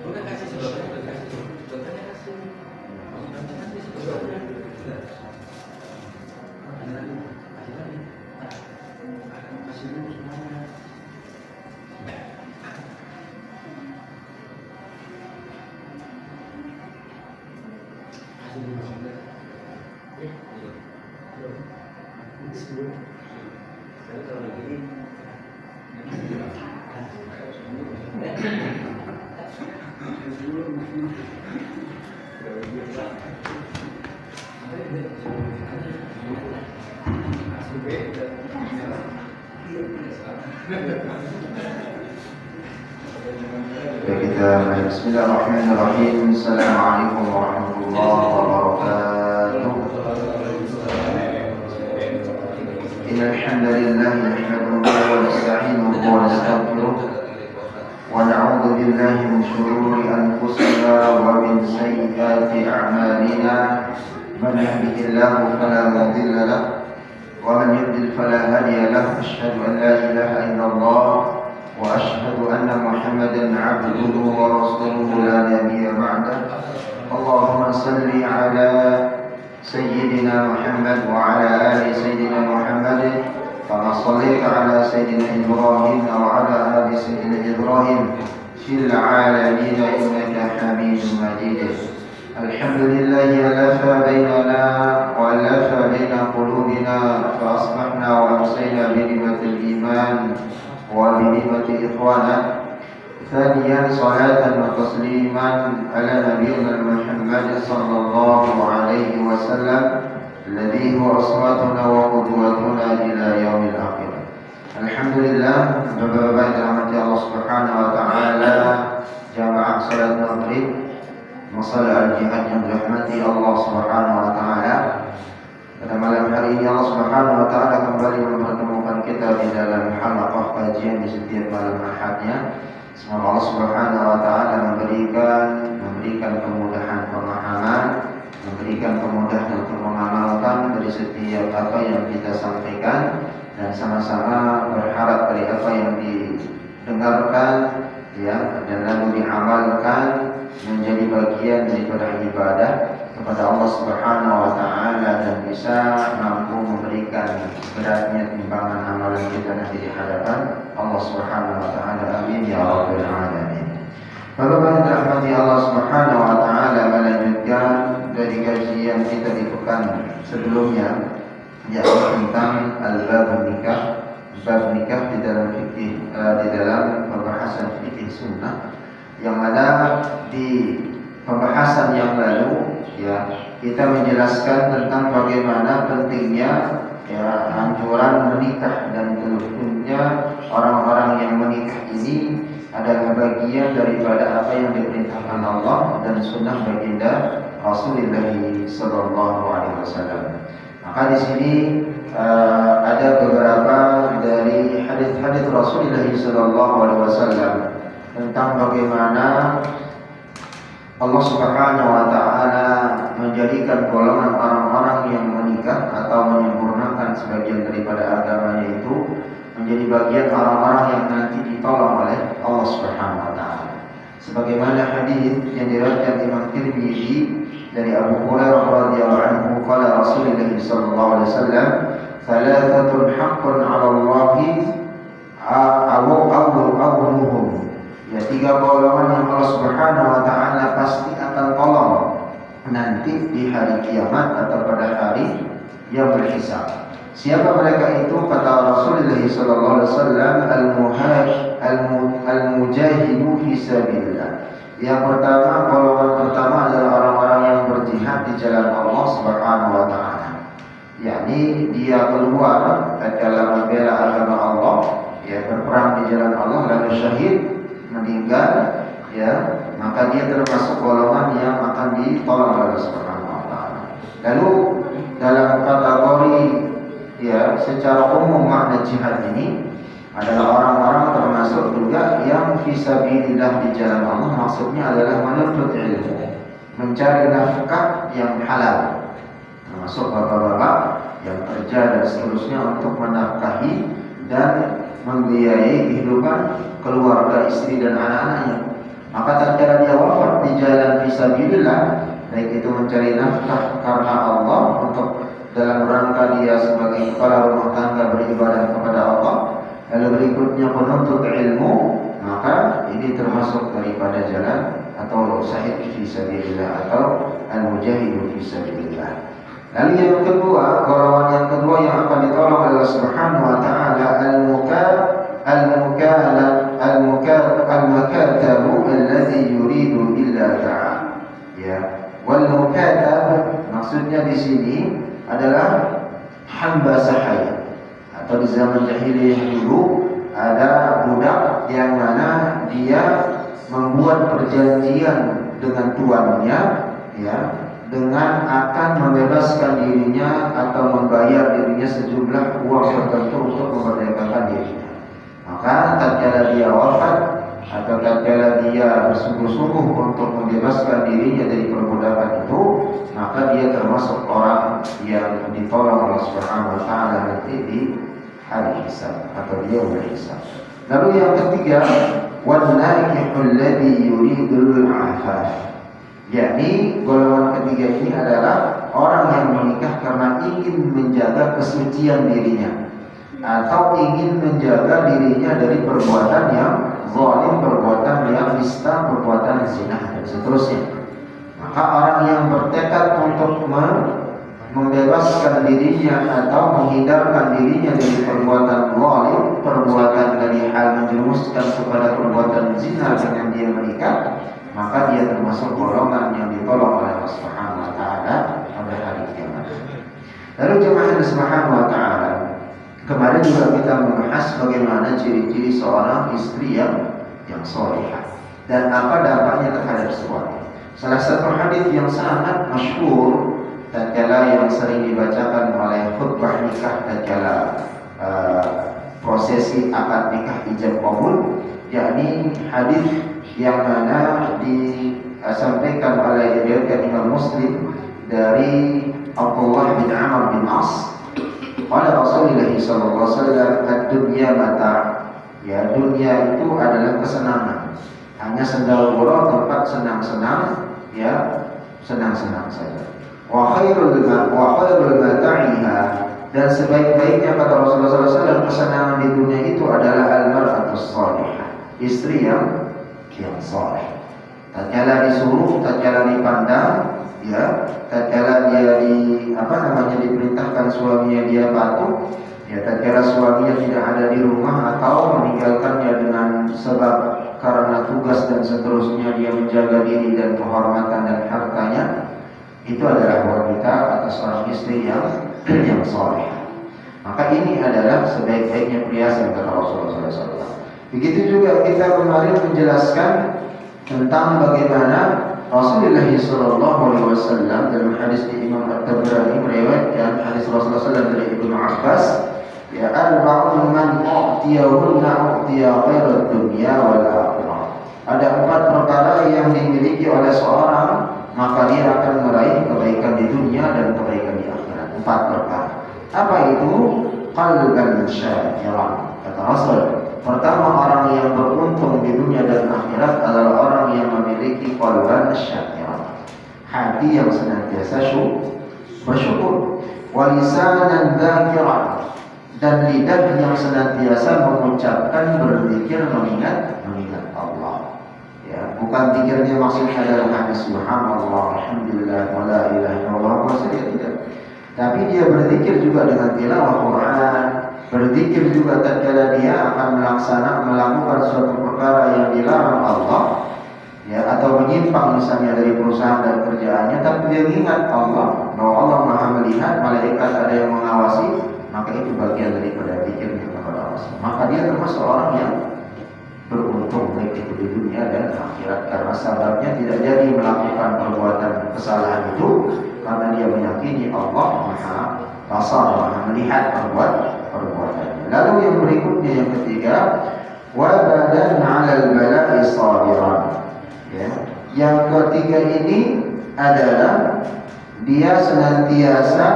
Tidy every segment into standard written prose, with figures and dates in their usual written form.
Bukan kasih sebabnya, bukan kasih sebabnya kasih. Maksudnya kasih sebabnya. Kasih lagi. Kasih dulu semuanya. Kasih dulu semuanya. Saya kalau begini. Bismillahirrahmanirrahim. Assalamualaikum warahmatullahi wabarakatuh. Innal hamdalillah nahmaduhu wa nasta'inuhu wa nastaghfiruh wa na'udzu billahi min shururi anfusina wa min sayyiati a'malina. Man yahdihillahu fala mudilla lahu wa man yudlil fala hadiya lahu. Asyhadu an la ilaha illallah وأشهد أن محمدا عبده ورسوله لا نبي بعده. اللهم صل على سيدنا محمد وعلى آل سيدنا محمد كما صليت على سيدنا إبراهيم وعلى آل سيدنا إبراهيم في العالمين إنك حميد مجيد. الحمد لله ألف بيننا وألف بين قلوبنا فأصبحنا وأمسينا بنعمة الإيمان وبنعمة إخوانا. ثانيا صلاة وتسليما على نبينا محمد صلى الله عليه وسلم الذي هو أسوتنا وقدوتنا إلى يوم الآخرة. Alhamdulillah, Bapak-bapak yang dirahmati Allah Subhanahu wa taala, jamaah salat maghrib, masalah al-jihad yang dirahmati Allah Subhanahu wa taala. Pada malam hari ini Allah Subhanahu wa taala kembali mempertemukan kita di dalam halaqah kajian di setiap malam Ahadnya. Semoga Allah Subhanahu wa taala memberikan kemudahan pemahaman, memberikan kemudahan untuk mengamalkan dari setiap apa yang kita sampaikan, dan sama-sama berharap dari apa yang didengarkan ya dan lalu diamalkan menjadi bagian daripada ibadah kepada Allah Subhanahu wa taala dan bisa mampu memberikan beratnya timbangan amalan kita nanti di hadapan Allah Subhanahu wa taala. Amin ya rabbal alamin. Bapak-bapak yang dirahmati Allah Subhanahu wa taala, melanjutkan dari kajian kita di pekan sebelumnya yaitu tentang al-bab nikah, bab nikah di dalam fikih, di dalam pembahasan fikih sunnah, yang mana di pembahasan yang lalu ya kita menjelaskan tentang bagaimana pentingnya ya anjuran menikah, dan tentunya orang-orang yang menikah ini adalah bagian daripada apa yang diperintahkan Allah dan sunnah baginda Rasulullah sallallahu alaihi wasallam. Maka di sini ada beberapa dari hadis-hadis Rasulullah sallallahu alaihi wasallam tentang bagaimana Allah Subhanahu wa taala menjadikan golongan orang-orang yang menikah atau menyempurnakan sebagian daripada agamanya itu menjadi bagian orang-orang yang nanti ditolong oleh Allah Subhanahu wa taala. Sebagaimana hadis yang diriwayatkan Imam Tirmidzi dari Abu Hurairah radhiyallahu anhu, qala Rasulullah sallallahu alaihi wasallam, "Thalathatun haqqun 'ala Allahi awwaluhum." Ya, tiga golongan yang Allah Subhanahu wa taala pasti akan tolong nanti di hari kiamat atau pada hari yang berhisab. Siapa mereka itu? Kata Rasulullah sallallahu alaihi wasallam, al-mujahidu fi sabilillah. Yang pertama, golongan pertama adalah orang-orang yang berjihad di jalan Allah Subhanahu wa taala. Yakni dia keluar dalam membela agama Allah, ya berperang di jalan Allah lalu syahid, meninggal, ya maka dia termasuk golongan yang akan ditolong oleh Allah Subhanahu wa taala. Lalu dalam kategori ya secara umum makna jihad ini adalah orang-orang termasuk juga yang fisabilillah di jalan Allah, maksudnya adalah menuntut ilmu, mencari nafkah yang halal. Nah, termasuk bapak-bapak yang kerja dan seterusnya untuk menafkahi dan membiayai kehidupan keluarga, istri dan anak-anaknya. Maka tatkala dia wafat di jalan fisabilillah, baik itu mencari nafkah karena Allah untuk dalam rangka dia sebagai kepala rumah tangga beribadah kepada Allah, lalu berikutnya menuntut ilmu, maka ini termasuk daripada jalan atau syahid fisabilillah atau al-mujahidu fisabilillah. Lalu yang kedua, golongan yang kedua yang akan ditolong oleh Allah Subhanahu wa taala al-mukatabu alladhi yuridu illa ta'ala. Ya, wal mukatab maksudnya di sini adalah hamba sahaya, atau di zaman jahiliyah dulu ada budak yang mana dia membuat perjanjian dengan tuannya, ya, dengan akan membebaskan dirinya atau membayar dirinya sejumlah uang tertentu untuk memerdekakan dirinya. Maka tatkala dia wafat atau tatkala dia bersungguh-sungguh untuk membebaskan dirinya dari perbudakan itu, maka dia termasuk orang yang ditolong oleh Subhanahu wa taala nanti di hari hisab atau dia berhisab. Lalu yang ketiga, wan nakihul ladzi yuridul afaf. Yakni golongan ketiga ini adalah orang yang menikah karena ingin menjaga kesucian dirinya atau ingin menjaga dirinya dari perbuatan yang zalim, perbuatan yang nista, perbuatan zina dan seterusnya. Maka orang yang bertekad untuk membebaskan dirinya atau menghindarkan dirinya dari perbuatan zalim, perbuatan dari hal menjerumuskan kepada perbuatan zina dengan dia menikah, maka dia termasuk golongan yang ditolong oleh Allah Subhanahu wa taala pada hari kiamat. Lalu jemaah Subhanahu wa taala, kemarin juga kita membahas bagaimana ciri-ciri seorang istri yang salihah dan apa dampaknya terhadap suami. Salah satu hadis yang sangat masyhur tatkala yang sering dibacakan oleh khutbah nikah tatkala prosesi akad nikah ijab qabul, yakni hadis yang mana disampaikan oleh riwayat Imam Muslim dari Abdullah bin Amr bin As. Qala Rasulullah sallallahu alaihi wasallam, ad-dunya mata'. Ya, dunia itu adalah kesenangan. Hanya sendal gurau, tempat senang-senang, ya, senang-senang saja. Wa khairul mata'iha, dan sebaik-baiknya kata Rasulullah sallallahu alaihi wasallam kesenangan di dunia itu adalah al-mar'atus salihah, istri yang saleh. Tatkala disuruh, tatkala dipandang, ya, tatkala dia diperintahkan suaminya dia patuh, ya, tatkala suaminya tidak ada di rumah atau meninggalkannya dengan sebab karena tugas dan seterusnya, dia menjaga diri dan kehormatan dan hartanya, itu adalah wanita atau seorang istri yang saleh. Maka ini adalah sebaik-baiknya perhiasan kata Rasulullah SAW. Begitu juga kita kemarin menjelaskan tentang bagaimana Rasulullah SAW dalam hadis di Imam At-Tabrani meriwayatkan hadis Rasulullah SAW dari Ibnu Abbas, ya, arba'un man u'tiyahunna u'tiya khairat dunya wal akhirah. Ada 4 perkara yang dimiliki oleh seorang, maka dia akan meraih kebaikan di dunia dan kebaikan di akhirat. 4 perkara. Apa itu? Qalban syakiran, kata Rasul. Pertama, orang yang beruntung di dunia dan akhirat adalah orang yang memiliki qalban syakiran, hati yang senantiasa bersyukur, wa lisanan dzakiran, dan lidah yang senantiasa mengucapkan, berzikir, mengingat Allah. Ya, bukan zikirnya maksudnya adalah hanya subhanallah, alhamdulillah, wa la ilaha illallah, maksudnya tidak. Tapi dia berzikir juga dengan tilawah Quran, berzikir juga tatkala dia akan melakukan suatu perkara yang dilarang Allah, ya, atau menyimpang misalnya dari perusahaan dan kerjaannya, tapi dia ingat Allah, bahwa Allah Maha melihat, malaikat ada yang mengawasi, maka itu bagian daripada zikirnya kepada Allah. Maka dia termasuk orang yang beruntung baik itu di dunia dan akhirat, karena sahabatnya tidak jadi melakukan perbuatan kesalahan itu karena dia meyakini Allah Maha Basar, Maha melihat perbuatannya. Lalu yang berikutnya, yang ketiga, wa badan 'alal bala'i sabiran. Ya. Yang ketiga ini adalah dia senantiasa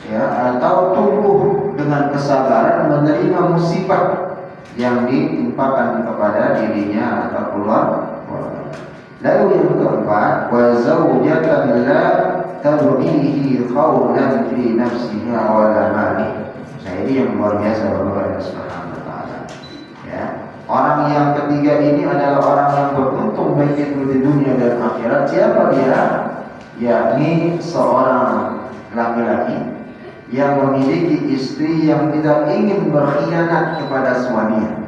ya atau tumbuh dengan kesabaran menerima musibah yang ditimpakan kepada dirinya atau keluarga. Lalu yang keempat, wa zaujatan la tadrihi qawlan fi nafsiha wa la mali. Nah, ini yang luar biasa Allah Subhanahu wa taala. Ya. Orang yang ketiga ini adalah orang yang beruntung baik itu di dunia dan akhirat. Siapa dia? Yakni seorang laki-laki yang memiliki istri yang tidak ingin berkhianat kepada suaminya.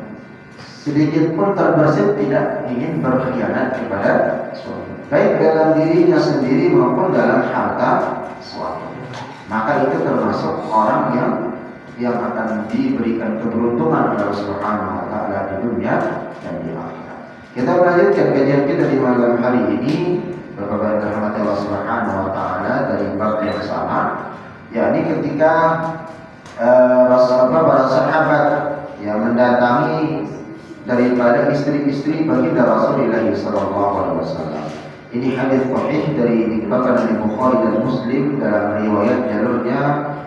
Sedikit pun terbersit tidak ingin berkhianat kepada suami, baik dalam dirinya sendiri maupun dalam harta suami. Maka itu termasuk orang yang akan diberikan keberuntungan oleh Allah Subhanahu wa taala di dunia dan di akhirat. Kita melanjutkan kajian kita di malam hari ini, Bapak-bapak yang dirahmati Allah Subhanahu wa taala, dari bab yang sama, yakni ketika para sahabat yang mendatangi daripada istri-istri baginda Rasulullah sallallahu alaihi wasallam. Ini hadis sahih dari dikeluarkan oleh Bukhari dan Muslim dalam riwayat jalurnya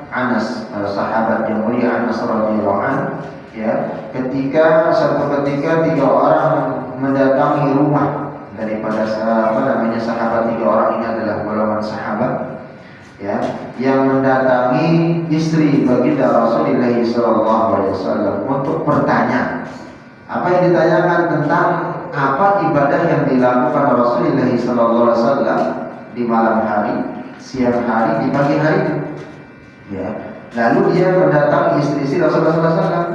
Anas, sahabat yang mulia Anas radhiyallahu anhu, ya, suatu ketika 3 orang mendatangi rumah daripada sahabat. 3 orang ini adalah golongan sahabat, ya, yang mendatangi istri baginda Rasulullah sallallahu alaihi wasallam untuk bertanya. Apa yang ditanyakan tentang apa ibadah yang dilakukan Rasulullah sallallahu alaihi wasallam di malam hari, siang hari, di pagi hari. Ya. Lalu dia mendatangi istri-istri Rasulullah sallallahu alaihi wasallam,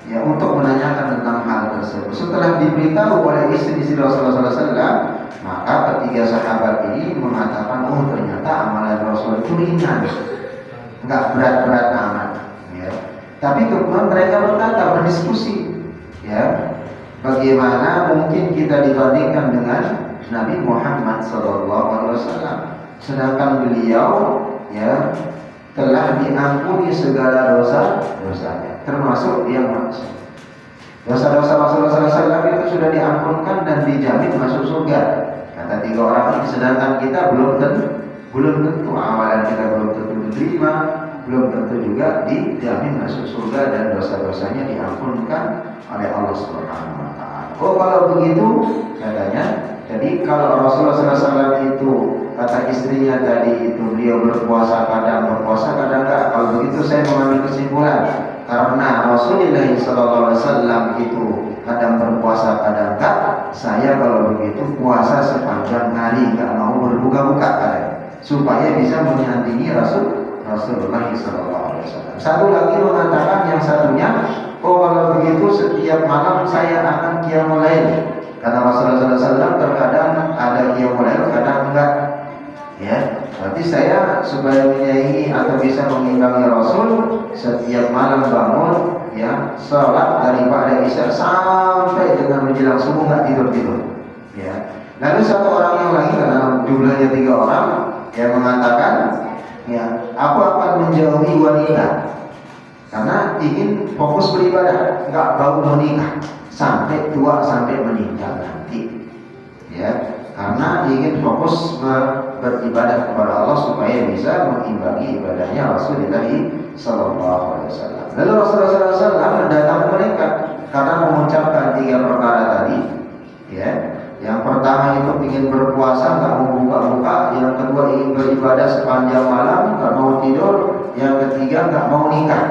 ya, untuk menanyakan tentang hal tersebut. Setelah diberitahu oleh istri-istri Rasulullah sallallahu alaihi wasallam, maka ketiga sahabat ini mengatakan, oh ternyata amalan Rasul itu ringan, enggak berat-berat amat, ya. Tapi kemudian mereka berdiskusi, ya, bagaimana mungkin kita dibandingkan dengan Nabi Muhammad SAW, sedangkan beliau, ya, telah diampuni segala dosa-dosanya, termasuk yang maksud. Dosa-dosa Rasulullah SAW itu sudah diampunkan dan dijamin masuk surga. Kata 3 orang ini, sedangkan kita belum tentu amalan kita belum tentu diterima, belum tentu juga dijamin masuk surga dan dosa-dosanya diampunkan oleh Allah Subhanahu wa taala. Oh, kalau begitu katanya, jadi kalau Rasulullah SAW itu kata istrinya tadi itu beliau berpuasa kadang enggak. Kalau begitu saya mengambil kesimpulan, karena Rasulullah SAW itu kadang berpuasa kadang enggak, saya kalau begitu puasa sepanjang hari, enggak mau berbuka-buka supaya bisa menyandingi Rasulullah SAW. Satu lagi mengatakan yang satunya, oh kalau begitu setiap malam saya akan qiyamul lail. Karena Rasulullah SAW terkadang ada qiyamul lail, kadang enggak. Ya, berarti saya supaya menyaingi atau bisa mengimbangi Rasul, setiap malam bangun, ya, sholat daripada isya sampai dengan menjelang subuh nggak tidur. Ya. Lalu satu orang yang lagi, karena jumlahnya 3 orang, yang mengatakan, ya, aku akan menjauhi wanita karena ingin fokus beribadah, nggak mau menikah sampai tua, sampai meninggal nanti, ya, karena ingin fokus beribadah kepada Allah supaya bisa mengimbangi ibadahnya Rasulullah sallallahu alaihi wasallam. Lalu Rasulullah sallallahu alaihi wasallam mendatangi mereka karena mengucapkan 3 perkara tadi, ya. Yang pertama itu ingin berpuasa, nggak mau buka-buka. Yang kedua ingin beribadah sepanjang malam, nggak mau tidur. Yang ketiga nggak mau nikah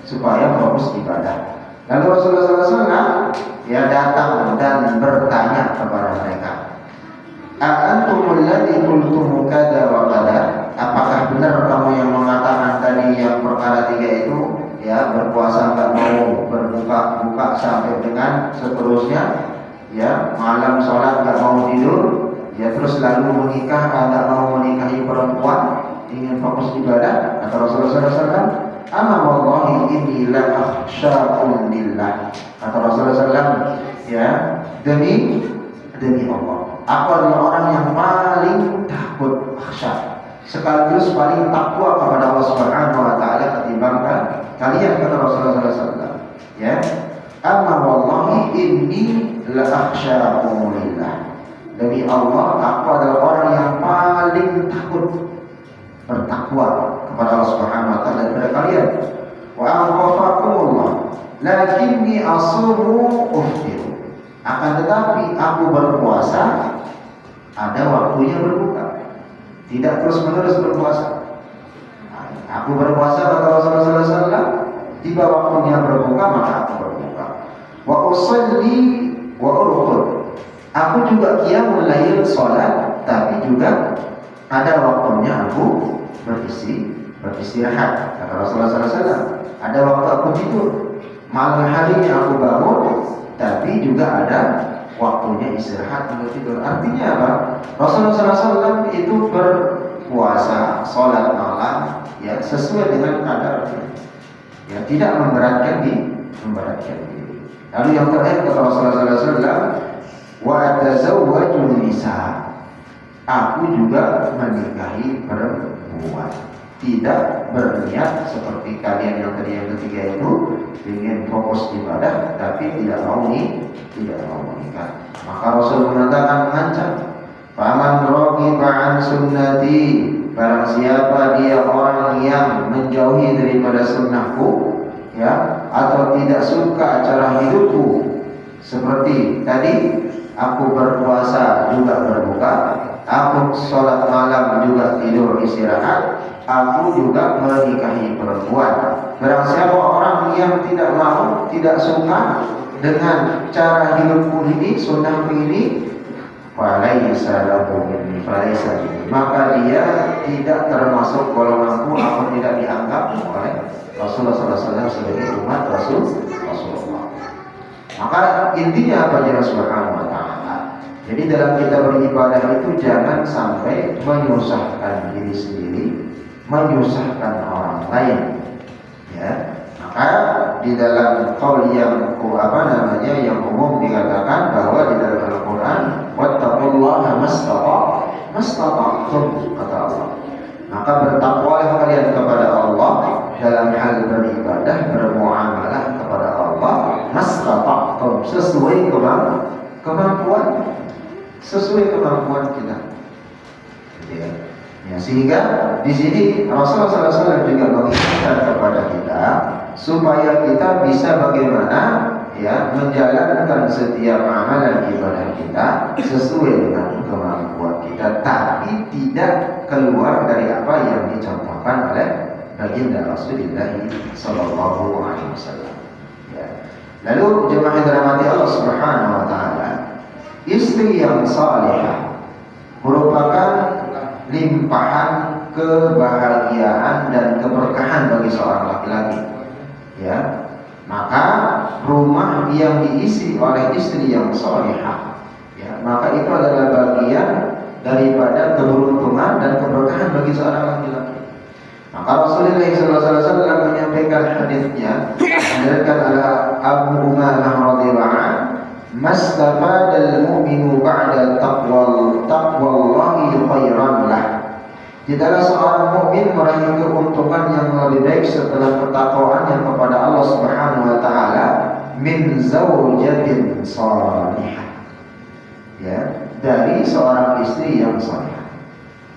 supaya fokus ibadah. Lalu Rasulullah SAW, ya, datang dan bertanya kepada mereka, "A'antumul ladzi qultum kada wa kada?" Apakah benar kamu yang mengatakan tadi yang perkara 3 itu, ya, berpuasa nggak mau berbuka-buka sampai dengan seterusnya, ya, malam sholat nggak mau tidur, ya, terus lalu menikah nggak mau menikahi perempuan, ingin fokus ibadah? Kata Rasulullah SAW, "Ama wallahi inni la akhsyakum lillah." Kata Rasulullah SAW, ya, demi Allah, aku adalah orang yang paling takut, akhsya, sekaligus paling takwa kepada Allah Subhanahu wa taala ketimbang kalian, kata Rasulullah SAW. Ya, amma wallahi inni la akhsyakum lillah. Demi Allah, aku adalah orang yang paling takut bertakwa kepada Allah Subhanahu wa taala daripada kalian. Wa aghfakumullah lakinni asumu uftir. Akan tetapi aku berpuasa ada waktunya berbuka. Tidak terus-menerus berpuasa. Aku berpuasa kata Rasulullah sallallahu alaihi wasallam, tiba waktunya berbuka maka aku berbuka. Wa usalli wa urqud. Aku juga qiyamul lail salat, tapi juga ada waktunya aku beristirahat. Kata Rasulullah sallallahu alaihi wasallam, ada waktu aku tidur. Malam harinya aku bangun, tapi juga ada waktunya istirahat untuk tidur. Artinya apa? Rasulullah sallallahu alaihi wasallam itu berpuasa, salat malam ya sesuai dengan kadarnya. Ya, tidak memberatkan diri. Lalu yang terakhir kata Rasulullah sallallahu alaihi wasallam, wa atazawwajun nisa. Aku juga menikahi perempuan. Tidak berniat seperti kalian yang tadi yang ketiga itu ingin fokus ibadah tapi tidak mau menikah. Maka Rasul mengatakan mengancam, "Faman raghiba an sunnati." Barang siapa dia orang yang menjauhi daripada sunnahku, ya, atau tidak suka cara hidupku, seperti tadi aku berpuasa juga berbuka, aku sholat malam juga tidur istirahat, aku juga menikahi perempuan. Barang siapa orang yang tidak mau, tidak suka dengan cara hidupku ini, sunnahku ini, falaisa lahu minni, falaisa minni, maka dia tidak termasuk golonganku, aku tidak dianggap oleh Rasulullah SAW sebagai umat Rasulullah. Maka intinya apa ya Subhanahu wa ta'ala. Jadi dalam kita beribadah itu jangan sampai menyusahkan diri sendiri, menyusahkan orang lain. Ya, maka di dalam qaul yang yang umum dikatakan bahwa di dalam Al-Quran, wattaqullaha mastata'tum, kata Allah. Maka bertakwalah kalian kepada Allah dalam hal beribadah, bermuamalah kepada Allah, mastata'tum, sesuai kemampuan kita. Ya. Ya, sehingga di sini Rasulullah SAW juga mengingatkan kepada kita supaya kita bisa bagaimana ya menjalankan setiap amalan ibadah kita sesuai dengan kemampuan kita, tapi tidak keluar dari apa yang dicontohkan oleh baginda Rasulullah Sallallahu Alaihi Wasallam. Ya. Lalu jemaah yang dirahmati Allah Subhanahu Wa Taala, istri yang salihah merupakan limpahan kebahagiaan dan keberkahan bagi seorang laki-laki. Ya, maka rumah yang diisi oleh istri yang salihah, ya, maka itu adalah bagian daripada keberuntungan dan keberkahan bagi seorang laki-laki. Maka Rasulullah SAW menyampaikan hadisnya, menjelaskan ala Abu Umamah radhiyallahu anhu, mastafadal mu'minu ba'da taqwallahi khairan lah. Tidaklah seorang mukmin meraih keuntungan yang lebih baik setelah ketakwaannya kepada Allah Subhanahu wa taala min zawjatin salihah. Ya, dari seorang istri yang salihah.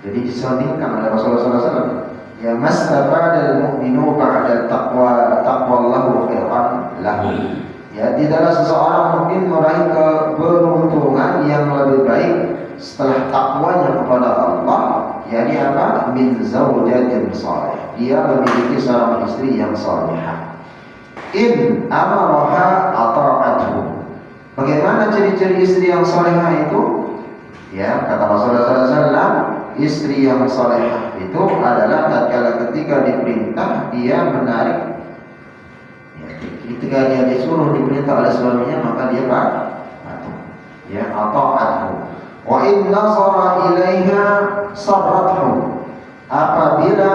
Jadi disandingkan oleh Rasulullah SAW. Ya, mastafadal mu'minu ba'da taqwallahu khairan lahu. Ya, tidaklah seseorang mungkin meraih keberuntungan yang lebih baik setelah takwanya kepada Allah, yakni apa? Min zawjatin salih. Dia memiliki seorang istri yang salihah. In amaraha ata'athu. Bagaimana ciri-ciri istri yang salihah itu? Ya, kata Rasulullah SAW, istri yang salihah itu adalah tatkala ketika diperintah dia menarik. Ketika dia disuruh diperintah oleh suaminya maka dia patuh. Ya, ata'athu. Wa in nazara ilaiha sarrathu. Apabila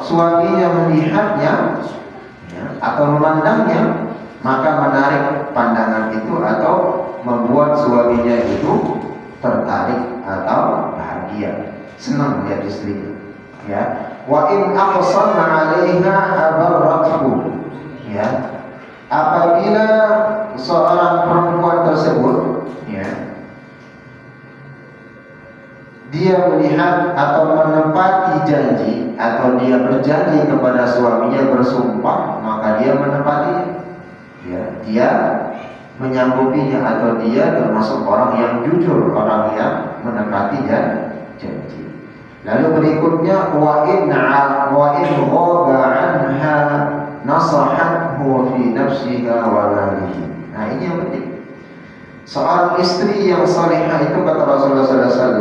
suaminya melihatnya ya, atau memandangnya, maka menarik pandangan itu atau membuat suaminya itu tertarik atau bahagia, senang melihat istrinya. Ya. Wa in aqsama 'alaiha abarrathu. Ya, apabila seorang perempuan tersebut ya dia melihat atau menepati janji, atau dia berjanji kepada suaminya bersumpah, maka dia menepatinya. Ya, dia menyanggupinya, atau dia termasuk orang yang jujur, orang yang menepati janji. Lalu berikutnya wa in ghaba anha nasahathu fi nafsiha wa malihi. Nah, ini yang penting. Seorang istri yang salihah itu, kata Rasulullah SAW,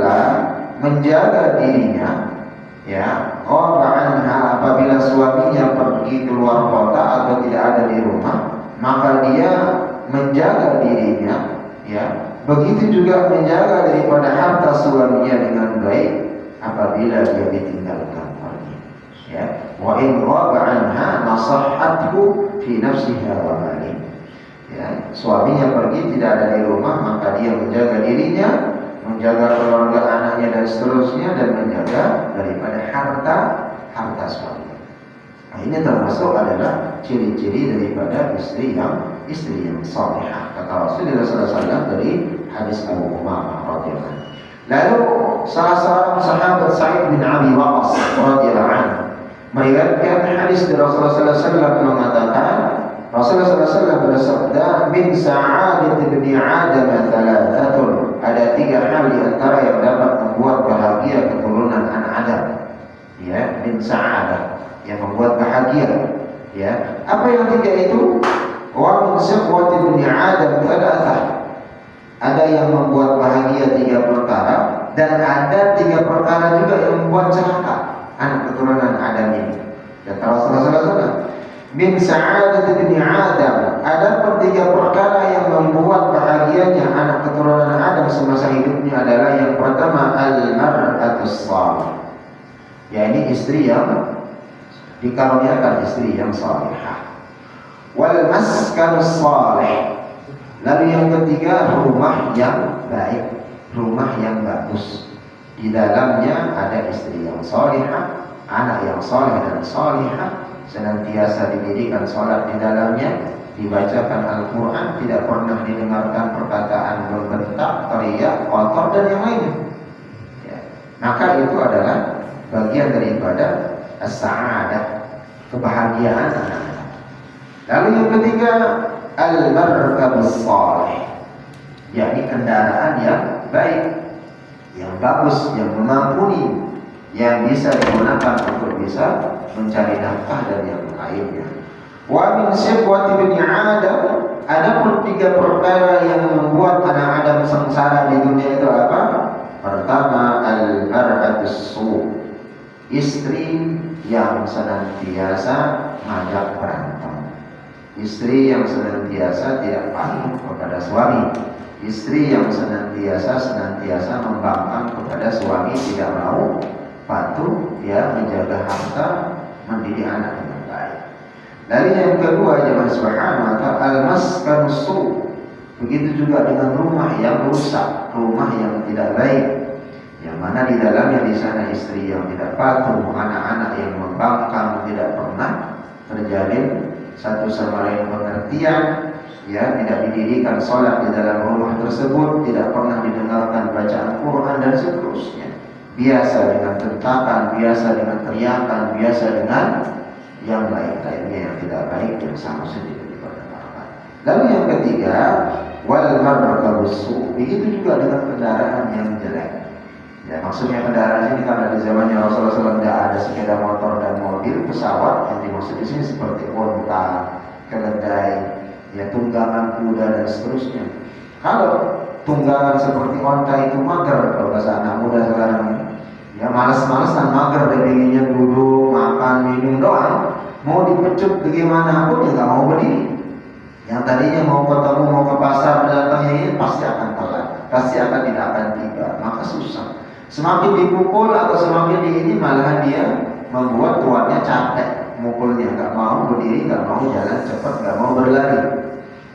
menjaga dirinya, ya, ghaba anha, apabila suaminya pergi keluar kota atau tidak ada di rumah, maka dia menjaga dirinya, ya. Begitu juga menjaga daripada harta suaminya dengan baik apabila dia ditinggalkan pergi, ya. Wa in ghaba anha nasahathu fi nafsiha wa malihi. Ya, suaminya pergi tidak ada di rumah, maka dia menjaga dirinya, menjaga keluarga anaknya dan seterusnya, dan menjaga daripada harta suaminya. Nah, ini termasuk adalah ciri-ciri daripada istri yang salihah, kata Rasulullah SAW dari hadis Abu Umamah radhiyallahu anhu. Lalu salah seorang sahabat Sa'id bin Abi Waqqas radhiyallahu anhu meriwayatkan hadis dari Rasulullah SAW mengatakan, Rasulullah SAW bersabda, min sa'adati ibni Adam thalathatun, ada 3 hal di antara yang dapat membuat bahagia keturunan anak Adam. Ya, min sa'adah, yang membuat bahagia. Ya, apa yang 3 itu? Wa min sifwati ibni Adam thalathah, ada yang membuat bahagia 3 perkara, dan ada 3 perkara juga yang membuat celaka anak keturunan Adam ini. Kata Rasulullah SAW, min sa'adati ibni Adam, ada 3 perkara yang membuat bahagianya anak keturunan Adam semasa hidupnya adalah yang pertama, al-mar'atus salih, yakni istri yang dikaruniakan istri yang salihah. Wal maskanus salih, lalu yang ketiga, rumah yang baik, rumah yang bagus. Di dalamnya ada istri yang salihah, anak yang saleh dan salihah, senantiasa dididikan salat di dalamnya, dibacakan Al-Quran, tidak pernah didengarkan perkataan membentak, teriak, kotor, dan yang lainnya. Ya. Maka itu adalah bagian daripada as-sa'adah, kebahagiaan anak-anak. Lalu yang ketiga, al-markabus salih, yakni kendaraan yang baik, yang bagus, yang memampuni, yang bisa digunakan untuk bisa mencari nafkah dan yang lainnya. Wa min sifwati ibni Adam, ada pun 3 perkara yang membuat anak Adam sengsara di dunia itu apa? Pertama, al-mar'atus su', istri yang senantiasa ngajak berantem, istri yang senantiasa tidak patuh kepada suami, istri yang senantiasa membangkang kepada suami, tidak mau patuh, ya, menjaga harta, mendidik anak dengan baik. Lalu yang kedua, jemaah subhanahu wa ta'ala, al-maskanus su', begitu juga dengan rumah yang rusak, rumah yang tidak baik, yang mana di dalamnya di sana istri yang tidak patuh, anak-anak yang membangkang, tidak pernah terjalin satu sama lain pengertian, ya, tidak didirikan sholat di dalam rumah tersebut, tidak pernah didengarkan bacaan Quran dan seterusnya. Biasa dengan tentakan, biasa dengan teriakan, biasa dengan yang lain-lainnya yang tidak baik, yang sama sedikit diperdengarkan. Lalu yang ketiga, wal markabus su', begitu juga dengan kendaraan yang jelek. Ya, maksudnya kendaraan ini karena di zamannya Rasulullah SAW tidak ada sepeda motor dan mobil, pesawat, yang dimaksud di sini seperti unta, keledai, ya, tunggangan kuda dan seterusnya. Kalau tunggangan seperti unta itu mager, kalau bahasa anak muda sekarang ini, ya, malas-malasan, mager, dia inginnya duduk, makan, minum doang. Mau dipecut bagaimanapun ya nggak mau berdiri. Yang tadinya mau ketemu, mau ke pasar, datangnya ini pasti akan telat, pasti tidak akan tiba, maka susah. Semakin dipukul atau semakin di ini, malahan dia membuat tuannya capek, mukulnya, nggak mau berdiri, nggak mau jalan cepat, nggak mau berlari.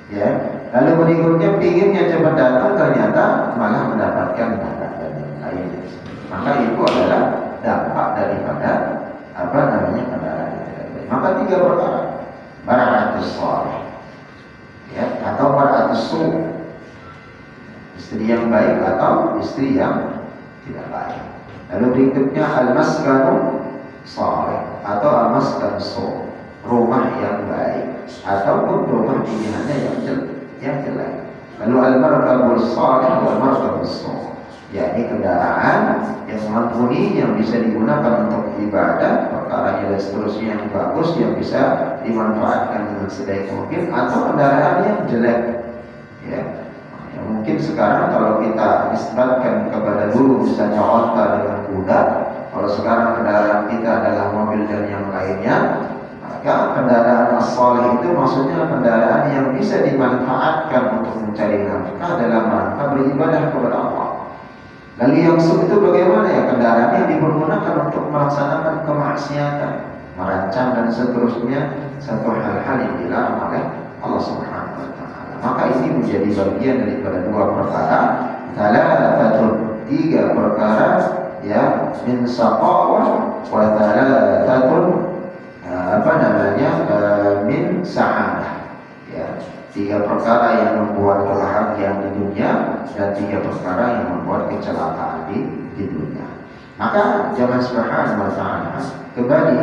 Ya, lalu berikutnya pinginnya cepat datang, ternyata malah mendapatkan dampak dan lain. Maka itu adalah dampak daripada kendaraan. Maka 3 perkara, mar'atus salih, ya, atau mar'atus su', istri yang baik atau istri yang tidak baik. Lalu berikutnya al-maskanu salih atau al-maskan su, rumah yang baik ataupun rumah pilihannya yang jelek. Lalu al-markabul salih wal markabus su, yakni kendaraan yang mumpuni yang bisa digunakan untuk ibadah, perkara dan seterusnya yang bagus yang bisa dimanfaatkan dengan sebaik mungkin, atau kendaraan yang jelek. Ya, mungkin sekarang kalau kita nisbatkan kepada dulu misalnya onta dengan kuda, kalau sekarang kendaraan kita adalah mobil dan yang lainnya, maka kendaraan as-salih itu maksudnya kendaraan yang bisa dimanfaatkan untuk mencari nafkah dalam rangka beribadah kepada Allah. Lalu yang su itu bagaimana ya? Kendaraan yang dipergunakan untuk melaksanakan kemaksiatan, merancang dan seterusnya, satu hal-hal yang dilarang oleh Allah Subhanahu wa taala. Maka ini menjadi bagian daripada dua perkara, thalathatun, tiga perkara ya, min saqawah wa thalathatun min sa'adah. Ya, tiga perkara yang membuat kebahagiaan di dunia dan tiga perkara yang membuat kecelakaan di dunia. Maka jangan subhanahu wa ta'ala kembali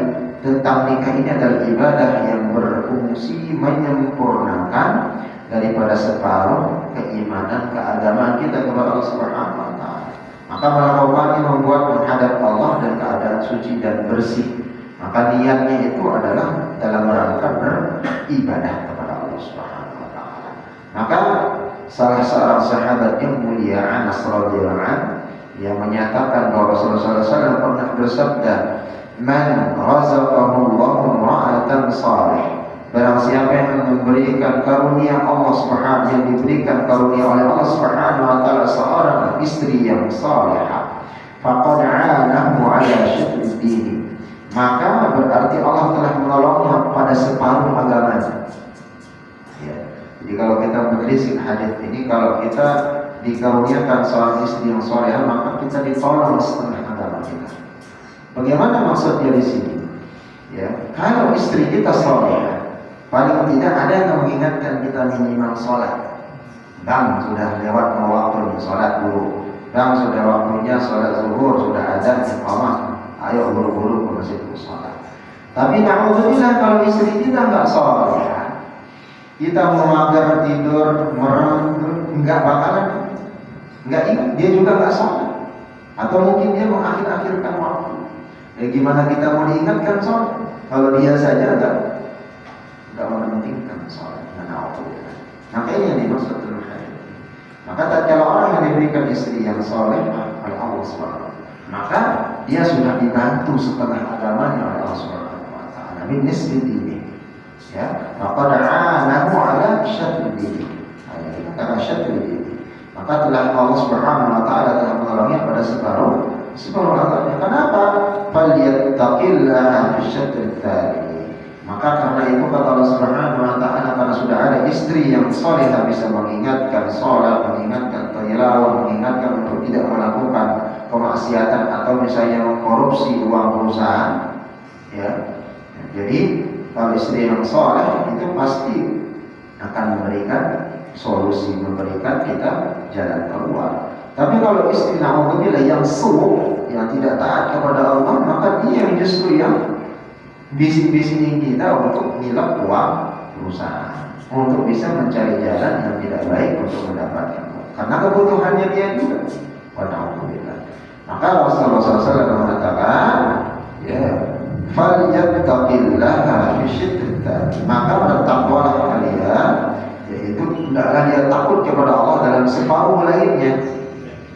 tentang nikah ini adalah ibadah yang berfungsi menyempurnakan daripada separuh keimanan keagamaan kita kepada Allah Subhanahu wa ta'ala. Maka melakukannya membuat menghadap Allah dan keadaan suci dan bersih. Maka niatnya itu adalah dalam rangka beribadah kepada Allah Subhanahu wa ta'ala. Maka salah seorang sahabat yang mulia Anas radhiyallahu anhu yang menyatakan bahwa Rasulullah SAW pernah bersabda, "Man razaqahu Allahu imra'atan salih." Barang siapa yang memberikan karunia Allah Subhanahu, yang diberikan karunia oleh Allah Subhanahu wa taala seorang istri yang salihah, faqad 'anahu 'ala syatri dini, maka berarti Allah telah menolongnya pada separuh agamanya. Ya. Jadi kalau kita menelisik hadis ini, kalau kita dikaruniakan seorang istri yang saleh, maka kita ditolong setengah agama kita. Bagaimana maksudnya di sini? Ya, kalau istri kita saleh, paling tidak ada yang mengingatkan kita minimal sholat. Bang, sudah lewat waktunya sholat dulu. Bang, sudah waktunya sholat zuhur, sudah azan, iqamah. Ayo buru-buru ke masjid sholat. Tapi na'udzubillah kalau istri kita nggak saleh, kita memagar tidur, merem, nggak bakalan, nggak ingat, dia juga nggak sholat. Atau mungkin dia mengakhir-akhirkan waktu. Ya gimana kita mau diingatkan sholat? Kalau dia saja nggak mementingkan sholat. Na'udzubillah. Maka ini yang dimaksud dalam hadis. Maka tatkala orang yang diberikan istri yang saleh oleh Allah SWT, maka dia sudah dibantu setengah agamanya oleh Allah Subhanahu wa taala. Min nisbi dini. Ya, maka da'anahu 'ala syatri dini. Kata syatri dini. Maka telah Allah Subhanahu wa taala telah menolongnya pada separuh agamanya. Kenapa? Falyattaqillaha fi syatri tsani. Maka karena itu kata Allah Subhanahu wa taala, karena sudah ada istri yang salehah bisa mengingatkan sholat, mengingatkan tilawah, mengingatkan untuk tidak melakukan kemaksiatan atau misalnya mengkorupsi uang perusahaan, ya. Jadi kalau istri yang saleh itu pasti akan memberikan solusi, memberikan kita jalan keluar. Tapi kalau istri na'udzubillah yang su', yang tidak taat kepada Allah, maka dia yang justru yang bising-bisingin kita untuk nilap uang perusahaan, untuk bisa mencari jalan yang tidak baik untuk mendapatkan, karena kebutuhannya dia juga. Walhamdulillah. Maka Rasulullah SAW mengatakan, ya, falyattaqillaha fi syitri, maka bertakwalah kalian, yaitu hendaklah dia takut kepada Allah dalam separuh lainnya,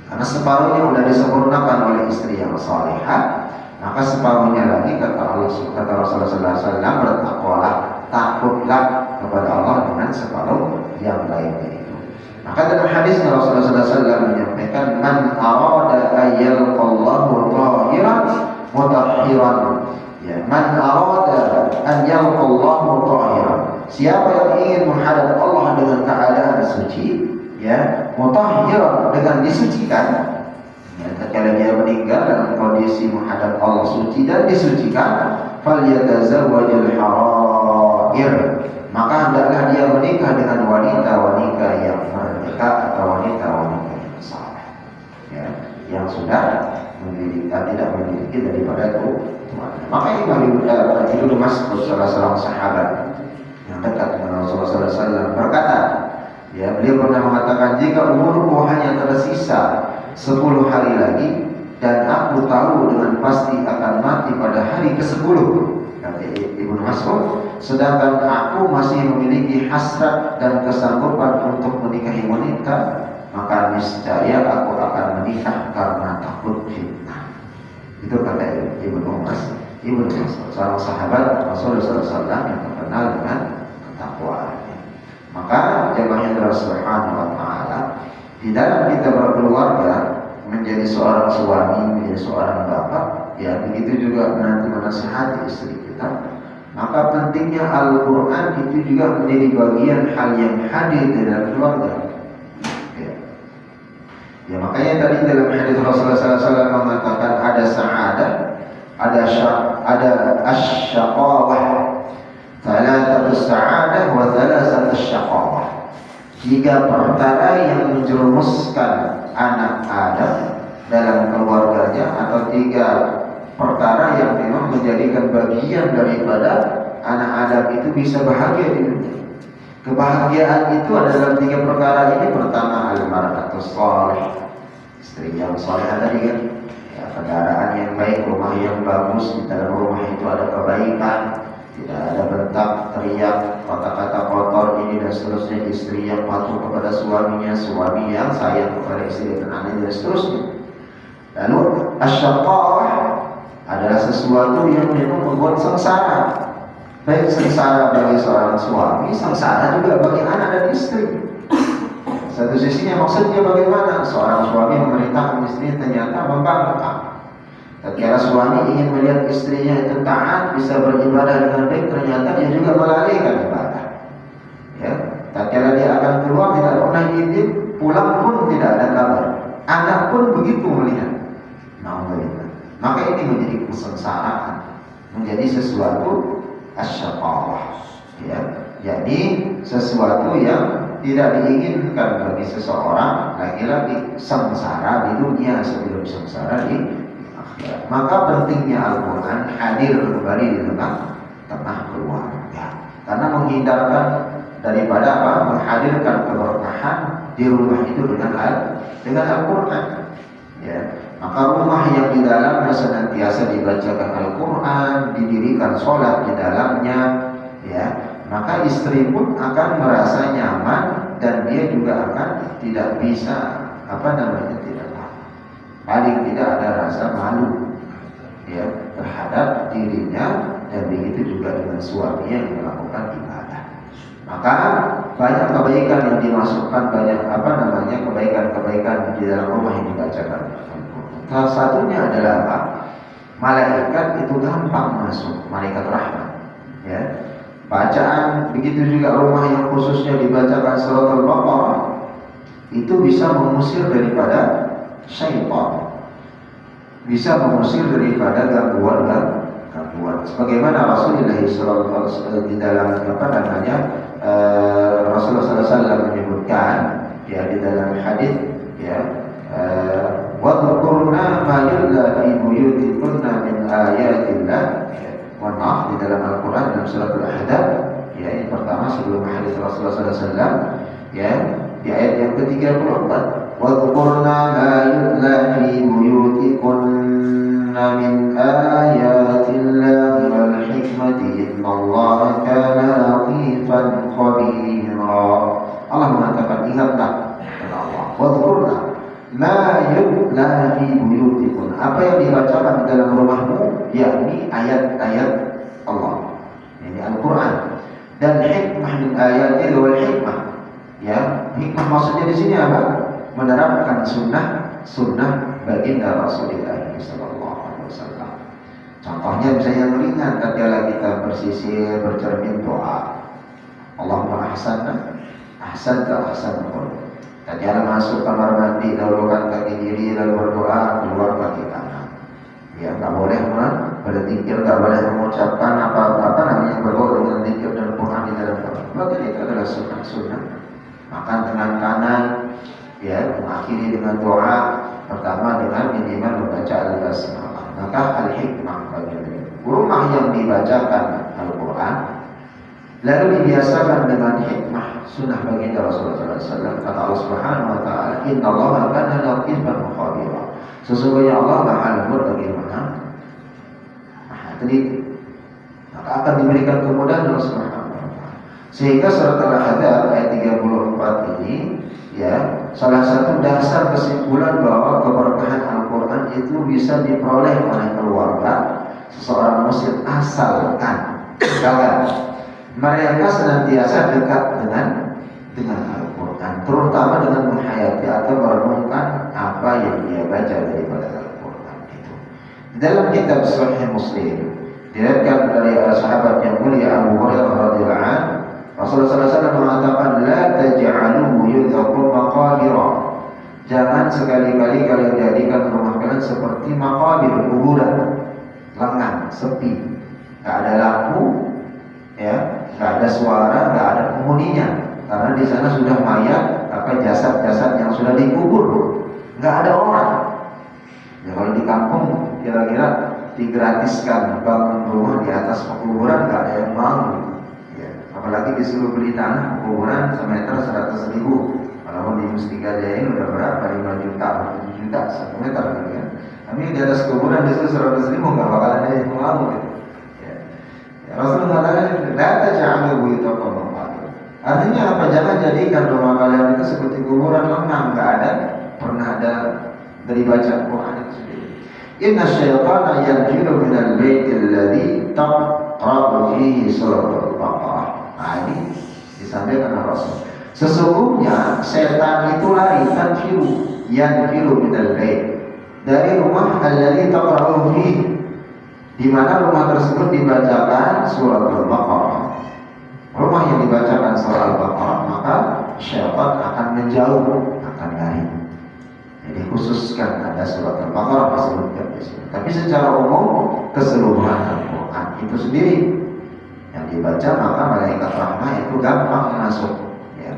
karena separuhnya sudah disempurnakan oleh istri yang salihah. Maka separuhnya lagi kata Rasulullah SAW, bertakwalah, takutlah kepada Allah dengan separuh yang lainnya itu. Maka dalam hadisnya Rasulullah SAW menyampaikan, man arada ayyalqallahu tahiran mutahhiran. Ya, man arada ayyalqallahu tahiran. Siapa yang ingin menghadap Allah dengan keadaan suci, ya, mutahhiran, dengan disucikan. Ya, ketika dia meninggal dalam kondisi menghadap Allah suci dan disucikan, falyatazawwajul harair, maka hendaklah dia menikah dengan wanita-wanita yang merdeka atau wanita-wanita yang saleh, ya, yang yang sudah memiliki tidak memiliki daripada keluarga. Makanya Ibnu Mas'ud salah seorang sahabat yang dekat dengan Rasulullah SAW berkata, ya, beliau pernah mengatakan, jika umurku hanya tersisa 10 hari lagi dan aku tahu dengan pasti akan mati pada hari ke-10, kata Ibnu Mas'ud, sedangkan aku masih memiliki hasrat dan kesanggupan untuk menikahi wanita, maka niscaya aku akan menikah karena takut fitnah. Itu kata Ibnu Mas'ud, seorang sahabat Rasulullah SAW yang terkenal dengan ketakwaannya. Maka jemaah yang Allah Subhanahu wa taala, di dalam kita berkeluarga, menjadi seorang suami, menjadi seorang bapak, ya begitu juga menanti menasihati istri kita, maka pentingnya Al-Quran itu juga menjadi bagian hal yang hadir di dalam keluarga. Ya, makanya tadi dalam hadis Rasulullah SAW mengatakan ada sa'adah, ada asyaqawah, thalathatu sa'adah wa thalathatu syaqawah. 3 perkara yang menjerumuskan anak Adam dalam keluarganya, atau 3 perkara yang memang menjadikan bagian daripada anak Adam itu bisa bahagia di dunia. Kebahagiaan itu ada dalam 3 perkara ini. Pertama, al-mar'atus shalih, istri yang saleh tadi kan, ya, kendaraan yang baik, rumah yang bagus, di dalam rumah itu ada kebaikan, tidak ada bentak, teriak, kata-kata kotor ini dan seterusnya, istri yang patuh kepada suaminya, suami yang sayang kepada istri dan anaknya dan seterusnya. Lalu asyaqawah adalah sesuatu yang memang membuat sengsara. Baik sengsara bagi seorang suami, sengsara juga bagi anak dan istri. Satu sisinya maksudnya bagaimana? Seorang suami memerintahkan istrinya ternyata membangkang. Tatkala suami ingin melihat istrinya itu taat, bisa beribadah dengan baik, ternyata dia juga melalaikan ibadah. Ya, tatkala dia akan keluar tidak pernah izin, pulang pun tidak ada kabar. Anak pun begitu melihat. Maka ini menjadi kesengsaraan, menjadi sesuatu asyaqawah. Ya, jadi sesuatu yang tidak diinginkan bagi seseorang laki-laki, sengsara di dunia sebelum sengsara di akhirat. Maka pentingnya Al-Quran hadir kembali di tengah keluarga, karena menghindarkan daripada menghadirkan keberkahan di rumah itu dengan Al-Quran. Ya, maka rumah yang di dalamnya senantiasa dibacakan Al-Quran, didirikan sholat di dalamnya, ya, maka istri pun akan merasa nyaman dan dia juga akan tidak bisa tidak paling tidak ada rasa malu, ya, terhadap dirinya, dan begitu juga dengan suami yang melakukan ibadah. Maka banyak kebaikan yang dimasukkan, banyak kebaikan-kebaikan di dalam rumah yang dibacakan. Salah satunya adalah apa? Malaikat itu gampang masuk, malaikat rahmat. Ya, bacaan begitu juga rumah yang khususnya dibacakan surat Al-Baqarah itu bisa mengusir daripada syaitan, bisa mengusir daripada gangguan. Sebagaimana Rasulullah SAW di dalam Rasulullah SAW menyebutkan, ya, di dalam hadis, ya, wadhkurna ma yutla fi buyutikunna min ayatillah. Mohon maaf, di dalam Al-Quran dalam surat Al-Ahzab, ya, yang pertama sebelum hadis Rasulullah SAW, ya, di ayat yang ke-34, wadhkurna ma yutla fi buyutikunna min ayatillah wal hikmati innallaha kana latifan khabira. Allah mengatakan, ingatlah kepada Allah, wadhkurna ma yutla fi buyutikum, apa yang dibacakan di dalam rumahmu, yakni ayat-ayat Allah, ini Al-Quran, dan hikmah min ayatil wal hikmah. Ya, hikmah maksudnya di sini apa? Menerapkan sunnah baginda Rasulullah SAW. Contohnya misalnya yang ringan, tatkala kita bersisir, bercermin, doa, Allahumma ahsanta ahsanul. Tatkala masuk kamar mandi, dahulukan kaki kiri, lalu berdoa, keluar kaki kanan. Ya, nggak boleh berzikir, nggak boleh mengucapkan apa namanya berdoa dengan zikir dan Quran di dalam kamar. Maka itu adalah sunnah. Makan dengan kanan, ya, mengakhiri dengan doa, Pertama dengan minimal membaca al-basmalah. Maka al-hikmah bagi rumah yang dibacakan Al-Quran lalu dibiasakan dengan hikmah sunnah baginda Rasulullah SAW. Kata Allah Subhanahu Wa Taala, Inna Allah kana latifan khabira. Sesungguhnya Allah Maha lembut bagaimana Maha teliti. Maka akan diberikan kemudahan Allah Subhanahu Wa Taala. Sehingga surat Al-Ahzab ayat 34 ini, ya, salah satu dasar kesimpulan bahwa keberkahan Al-Quran itu bisa diperoleh oleh keluarga seseorang muslim asalkan mereka senantiasa dekat dengan Al-Quran, terutama dengan menghayati atau merenungkan apa yang dia baca daripada Al-Quran itu. Dalam kitab Sahih Muslim diriwayatkan dari sahabat yang mulia Abu Hurairah radhiyallahu anhu, Rasulullah SAW mengatakan, la taj'alu buyutakum maqabira. Jangan sekali-kali kalian jadikan rumah kalian seperti maqabir, kuburan, lengang, sepi, nggak ada lampu, ya, nggak ada suara, nggak ada penghuninya, karena di sana sudah mayat, jasad-jasad yang sudah dikubur, nggak ada orang. Ya, kalau di kampung kira-kira digratiskan bangun rumah di atas kuburan, nggak ada yang mau. Ya, apalagi disuruh beli tanah kuburan semeter 100.000. Kalau di Mustika Jaya ini udah berapa? 5 juta, 7 juta 1 meter gitu kan. Tapi di atas kuburan disuruh 100.000 nggak bakalan ada yang mau gitu. Rasulullah mengatakan, "Data jangan buyutakum maqabir." Artinya apa? Jangan jadikan rumah kalian itu seperti kuburan lengang, nggak ada pernah ada dari baca Quran itu sendiri. Inna syaitana yanfiru minal baitil ladzi taqra'u fihi suratul Baqarah. Nah, ini disampaikan oleh Rasul. Sesungguhnya setan itu lari yanfiru minal bait, dari rumah alladzi taqra'u fihi, di mana rumah tersebut dibacakan surat Al-Baqarah. Rumah yang dibacakan surat Al-Baqarah, maka syaitan akan menjauh, akan lari. Jadi khususkan ada surat Al-Baqarah disebutkan di sini. Tapi secara umum keseluruhan Al-Quran itu sendiri yang dibaca, maka malaikat rahmah itu gampang masuk. Ya.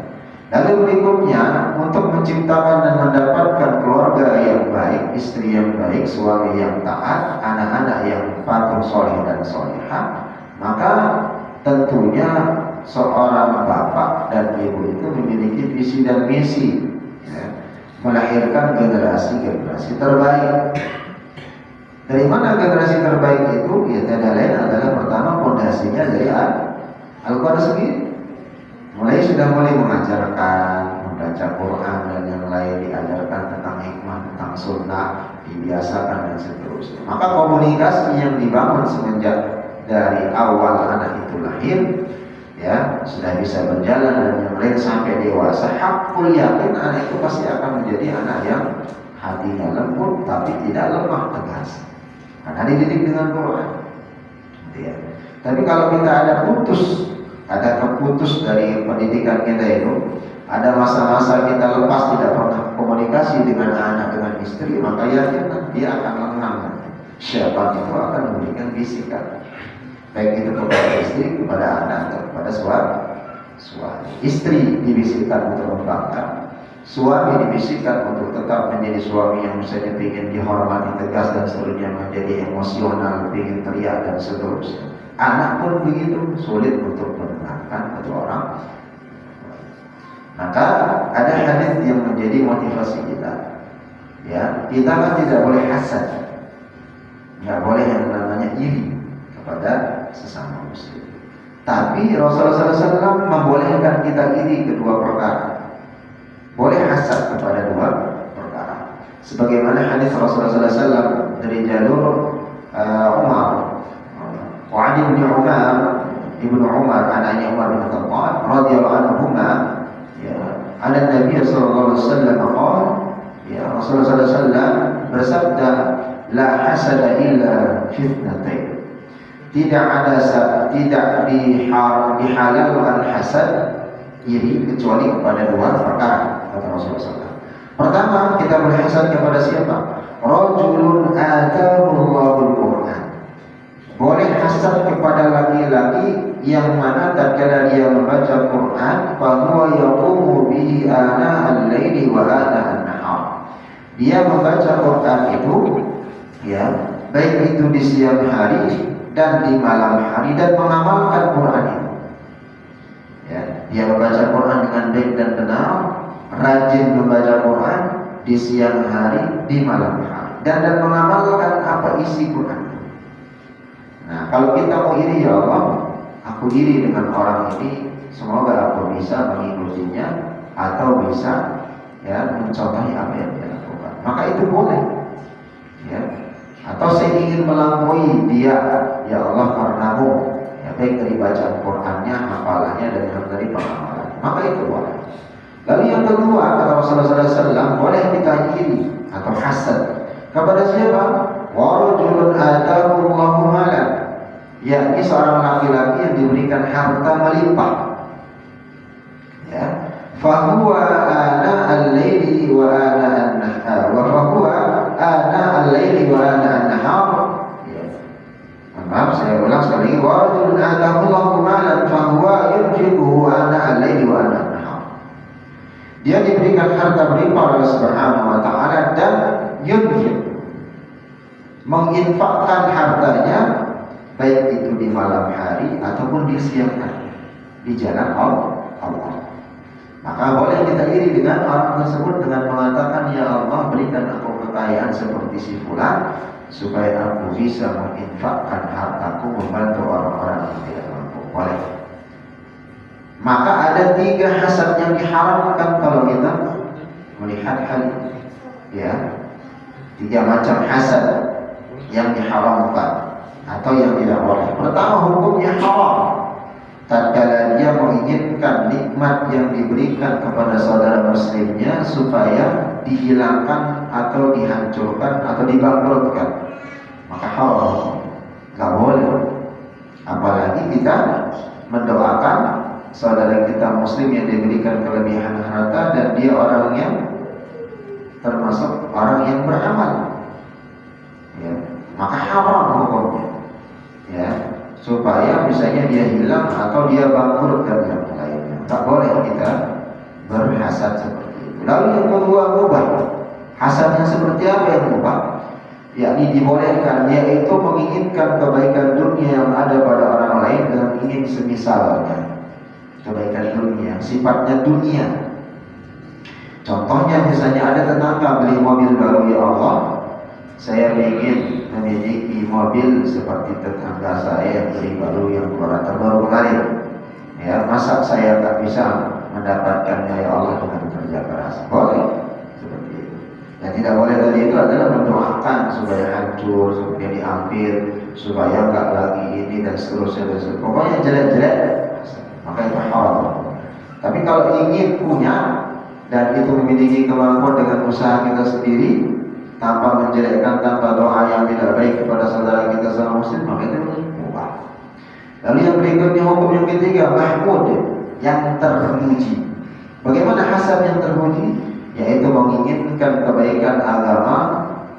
Lalu berikutnya, untuk menciptakan dan mendapatkan keluarga yang baik, istri yang baik, suami yang taat, anak-anak yang patuh, soleh dan solehah, maka tentunya seorang bapak dan ibu itu memiliki visi dan misi, ya, melahirkan generasi-generasi terbaik. Dari mana generasi terbaik itu? Ya, tidak lain adalah pertama fondasinya dari Al-Quran sendiri. Mulai mengajarkan membaca Quran dan yang lain, diajarkan tentang hikmah, tentang sunnah, dibiasakan dan seterusnya. Maka komunikasi yang dibangun semenjak dari awal anak itu lahir, ya, sudah bisa berjalan dan yang lain sampai dewasa. Hakul yakin anak itu pasti akan menjadi anak yang hatinya lembut tapi tidak lemah tegas, karena dididik dengan Quran. Ya. Tapi kalau kita ada keputus dari pendidikan kita itu, ada masa-masa kita lepas tidak pernah komunikasi dengan anak, dengan istri, maka yakin dia akan lengang. Syaitan itu akan memberikan bisikan, baik itu kepada istri, kepada anak, atau kepada suami. Istri dibisikkan untuk membangkang, suami dibisikkan untuk tetap menjadi suami yang misalnya ingin dihormati, tegas dan seterusnya, menjadi emosional, ingin teriak dan seterusnya. Anak pun begitu, sulit untuk menenangkan kedua orang. Maka ada hadis yang menjadi motivasi kita. Ya, kita kan tidak boleh hasad, nggak boleh yang namanya iri kepada sesama muslim. Tapi Rasulullah SAW membolehkan kita iri kedua perkara. Boleh hasad kepada dua perkara. Sebagaimana hadis Rasulullah SAW dari jalur Umar. Wa'adi ibnu Umar, anaknya Umar bin Khattab radhiyallahu anhuma, ya, ada Nabi sallallahu alaihi wasallam qala, ya, Rasulullah sallallahu alaihi wasallam bersabda, la hasada illa fitnatain. Tidak dihalalkan hasad, iri, kecuali kepada dua perkara, kata Rasulullah SAW. Pertama, kita boleh hasad kepada siapa? Rajulun atahullahu al-Quran. Boleh hasad kepada laki-laki yang mana tatkala dia membaca Quran, bahwa yaqumu bihi ana al-laili wa ana an-nahar. dia membaca Quran itu, ya, baik itu di siang hari dan di malam hari, dan mengamalkan Quran itu. Ya, dia membaca Quran dengan baik dan benar, rajin membaca Quran di siang hari, di malam hari, dan mengamalkan apa isi Quran. Nah, kalau kita mau iri, ya Allah, aku iri dengan orang ini, semoga aku bisa mengikutinya atau bisa, ya, mencontohi apa yang dia lakukan. Maka itu boleh, ya. Atau saya ingin melampaui dia, ya Allah, karenamu, ya, baik dari bacaan Qurannya, hafalannya, dan dari pengamalan, maka itu boleh. Lalu yang kedua, kata Rasulullah SAW, boleh kita iri atau hasad kepada siapa? Warajulun atahu Allahu malan, yakni seorang laki-laki yang diberikan harta melimpah, ya, fahuwa ana al-laili wa ana an-nahar, wa fahuwa ana al-laili wa ana an-nahar. Ya. Maaf, saya ulang sekali. Wa rajulun atahu Allahu malan fahuwa yunfiquhu ana al-laili wa ana an-nahar. Dia diberikan harta melimpah oleh Subhanahu wa taala dan yunfiq, menginfakkan hartanya baik itu di malam hari ataupun di siang hari di jalan Allah. Maka boleh kita iri dengan orang tersebut dengan mengatakan, ya Allah, berikan aku kekayaan seperti si fulan supaya aku bisa menginfakkan hartaku membantu orang-orang yang tidak mampu. Boleh. Maka ada 3 hasad yang diharamkan kalau kita melihat hal ini, ya. 3 macam hasad yang diharamkan atau yang tidak boleh. Pertama, hukumnya haram tatkala dia menginginkan nikmat yang diberikan kepada saudara muslimnya supaya dihilangkan atau dihancurkan atau dibangkrutkan, maka haram, nggak boleh. Apalagi kita mendoakan saudara kita muslim yang diberikan kelebihan harta dan dia orang yang termasuk orang yang beramal, ya, maka haram hukumnya, ya, supaya misalnya dia hilang atau dia bangkrut dan yang lainnya. Tak boleh kita berhasad seperti itu. Lalu yang kedua, mubah. Hasadnya seperti apa yang mubah? Yakni dibolehkan, yaitu menginginkan kebaikan dunia yang ada pada orang lain dengan ingin semisalnya. Kebaikan dunia, sifatnya dunia. Contohnya misalnya ada tetangga beli mobil baru, ya Allah, saya ingin memiliki mobil seperti tetangga saya yang beli baru, yang keluaran terbaru kemarin. Ya, masa saya tak bisa mendapatkannya, ya Allah, dengan kerja keras? Boleh seperti itu. Yang tidak boleh tadi itu adalah mendoakan supaya hancur, supaya diambil, supaya enggak lagi ini dan seterusnya. Pokoknya jelek-jelek, maka itu haram. Tapi kalau ingin punya dan itu memiliki kemampuan dengan usaha kita sendiri, tanpa menjelekkan, tanpa doa yang tidak baik kepada saudara kita seorang muslim, maka itu mubah. Lalu yang berikutnya, hukum yang ketiga, mahmud, yang terpuji. Bagaimana hasad yang terpuji? Yaitu menginginkan kebaikan agama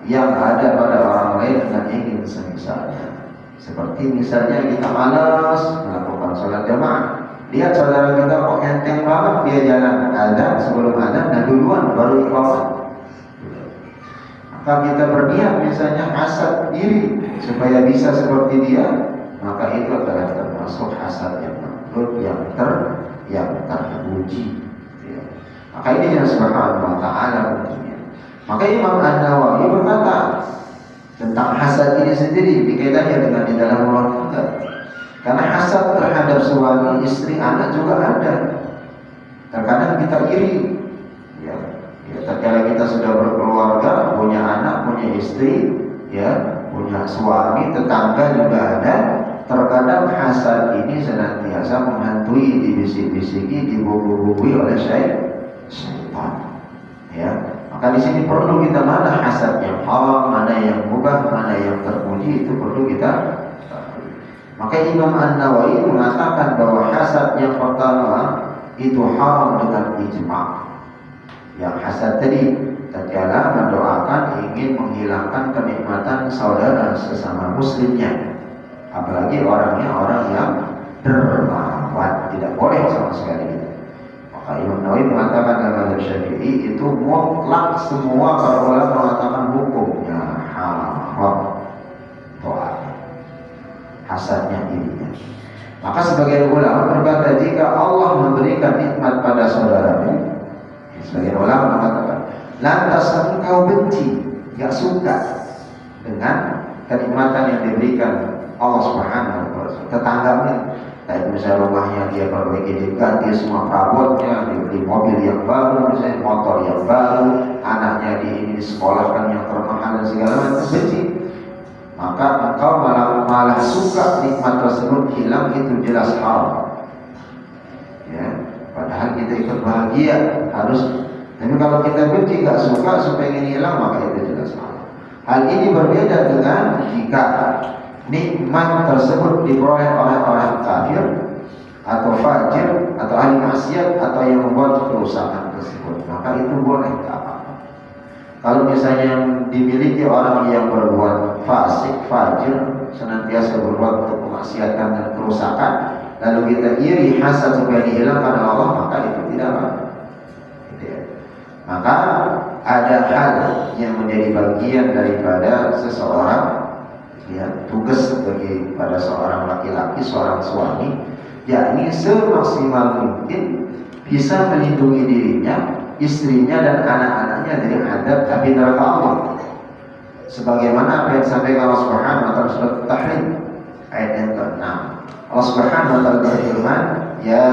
yang ada pada orang lain dan ingin semisalnya. Seperti misalnya kita malas melakukan sholat jamaah, lihat saudara kita kok enteng banget dia jalan azan sebelum azan dan duluan baru iqamah. Maka kita berniat misalnya hasad diri supaya bisa seperti dia, maka itu adalah termasuk hasad yang makhluk, yang terpuji. Ya. Maka ini yang Subhanahu wa taala tentunya. Maka Imam An-Nawawi berkata tentang hasad ini sendiri dikaitannya dengan di dalam Al-Quran. Karena hasad terhadap suami, istri, anak juga ada. Terkadang kita iri. Ya, tatkala kita sudah berkeluarga, punya anak, punya istri, ya, punya suami, tetangga juga ada. Terkadang hasad ini senantiasa menghantui, dibisik-bisiki, dibubu-bubui oleh syaitan. Ya, maka di sini perlu kita mana hasad yang haram, mana yang mubah, mana yang terpuji, itu perlu kita. Maka Imam An-Nawawi mengatakan bahwa hasad yang pertama itu haram dengan ijma'. Yang hasad tadi tatkala mendoakan ingin menghilangkan kenikmatan saudara sesama muslimnya, apalagi orangnya orang yang dermawan, tidak boleh sama sekali. Maka Pak Imam Nawawi mengatakan dalam mazhab Syafi'i itu mutlak semua para ulama mengatakan hukumnya haram. Toat. Hasannya dirinya. Maka sebagian ulama berkata jika Allah memberikan nikmat pada saudaramu, sebagian ulama mengatakan lantas engkau benci, gak suka dengan kenikmatan yang diberikan Allah Subhanahu wa Ta'ala. Tetangganya, kayak misalnya rumahnya dia perbaiki, diganti semua perabotnya, dibeli mobil yang baru, misalnya motor yang baru, anaknya ini disekolahkan yang termahal dan segala macam, benci. Maka engkau malah suka nikmat tersebut hilang, itu jelas haram. Ya, padahal kita ikut bahagia harus. Tapi kalau kita benci, gak suka, supaya ingin hilang, maka itu jelas haram. Hal ini berbeda dengan jika nikmat tersebut diperoleh oleh orang kafir atau fajir atau ahli maksiat atau yang membuat kerusakan tersebut, maka itu boleh apa? Kalau misalnya yang dimiliki orang yang berbuat fasik, fajir, senantiasa berbuat untuk kemaksiatan dan kerusakan, lalu kita iri, hasad supaya dihilangkan oleh Allah, maka itu tidak apa. Maka ada hal yang menjadi bagian daripada seseorang, ya, tugas sebagai pada seorang laki-laki, seorang suami, yakni semaksimal mungkin bisa melindungi dirinya, istrinya dan anak-anaknya dari adab api neraka Allah. Sebagaimana apa yang disampaikan Allah Subhanahu wa Ta'ala surat Tahrim ayat yang ke-6. Allah Subhanahu wa Ta'ala berfirman, "Ya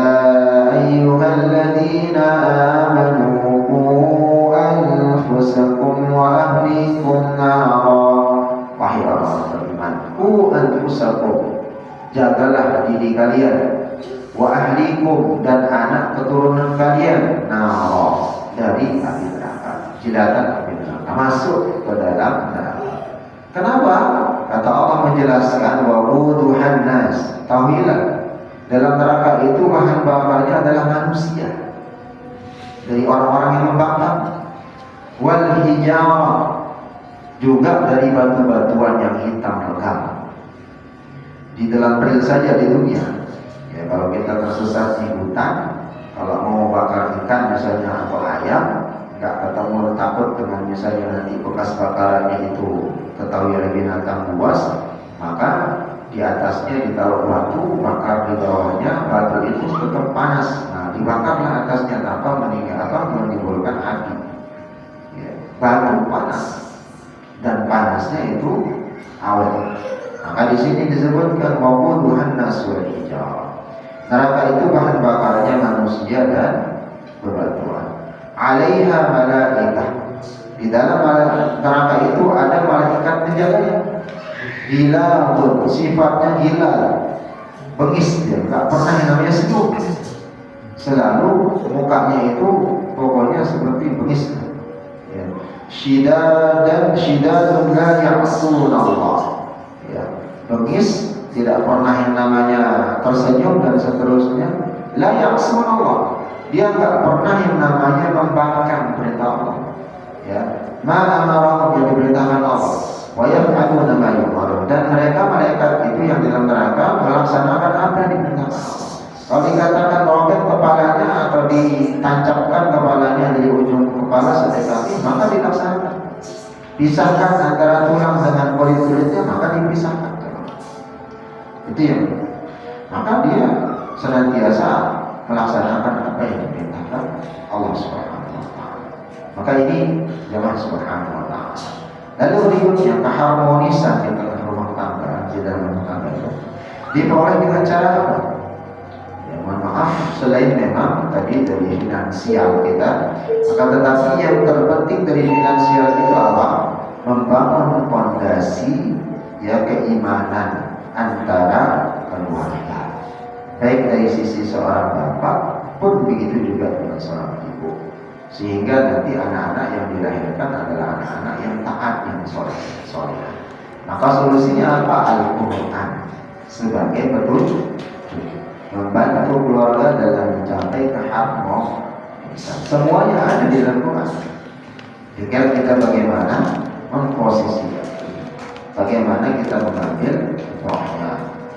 ayyuhalladzina amanu qu anfusakum wa ahlikum nara." Wahai orang beriman, qu anfusakum, jagalah diri kalian, wa ahlikum, dan anak keturunan kalian, nara, dari api neraka, jilatan api neraka, masuk ke dalam neraka. Kenapa? Kata Allah menjelaskan, wa quduhan nas, tahuilah dalam neraka itu bahan bakarnya adalah manusia dari orang-orang yang membakar, wal hijarah, juga dari batu-batuan yang hitam legam. Di dalam real saja di dunia, ya, kalau kita tersesat di hutan, kalau mau bakar ikan misalnya atau ayam, nggak ketemu, takut dengan misalnya nanti bekas bakarannya itu ketahui oleh binatang buas, maka di atasnya ditaruh batu, bakar di bawahnya, batu itu tetap panas. Nah, dibakarlah atasnya tanpa menimbulkan api. Ya, batu panas dan panasnya itu awet. Maka di sini disebutkan waquduhan nas wal hijarah. Neraka itu bahan bakarnya manusia dan bebatuan. 'Alaiha malaikah. Di dalam neraka itu ada malaikat penjaganya. Gila, sifatnya gila, bengis, dia nggak pernah yang namanya senyum. Selalu mukanya itu pokoknya seperti bengis. Ya. Syidadun la ya'sun Allah. Ya. Bengis, tidak pernah yang namanya tersenyum dan seterusnya. La ya'sun Allah. Dia nggak pernah yang namanya membangkang perintah Allah. Ya. Ma amarahum, yang diperintahkan Allah. Wa yaf'aluna ma yu'marun, dan mereka malaikat itu yang dalam neraka melaksanakan apa yang diperintahkan Allah. Kalau dikatakan robek kepalanya atau ditancapkan kepalanya dari ujung kepala sampai kaki, maka dilaksanakan. Pisahkan antara tulang dengan kulit-kulitnya, maka dipisahkan. Itu yang, maka dia senantiasa melaksanakan apa yang diperintahkan Allah Subhanahu wa Ta'ala. Maka ini jamaah Subhanahu wa Ta'ala. Lalu berikutnya keharmonisan di tengah rumah tangga, di dalam rumah tangga itu diperoleh dengan cara apa? Ya, mohon maaf, selain memang tadi dari finansial kita, maka tetapi yang terpenting dari finansial itu apa? Membangun fondasi, ya, keimanan antara keluarga. Baik dari sisi seorang bapak pun begitu juga dengan seorang ibu. Sehingga nanti anak-anak yang dilahirkan adalah anak-anak yang taat, yang soleh. Maka solusinya apa? Al-Quran sebagai petunjuk, membantu keluarga dalam mencapai keharmonisan. Semuanya ada di dalam Quran. Tinggal kita bagaimana memposisikan, bagaimana kita mengambil rohnya.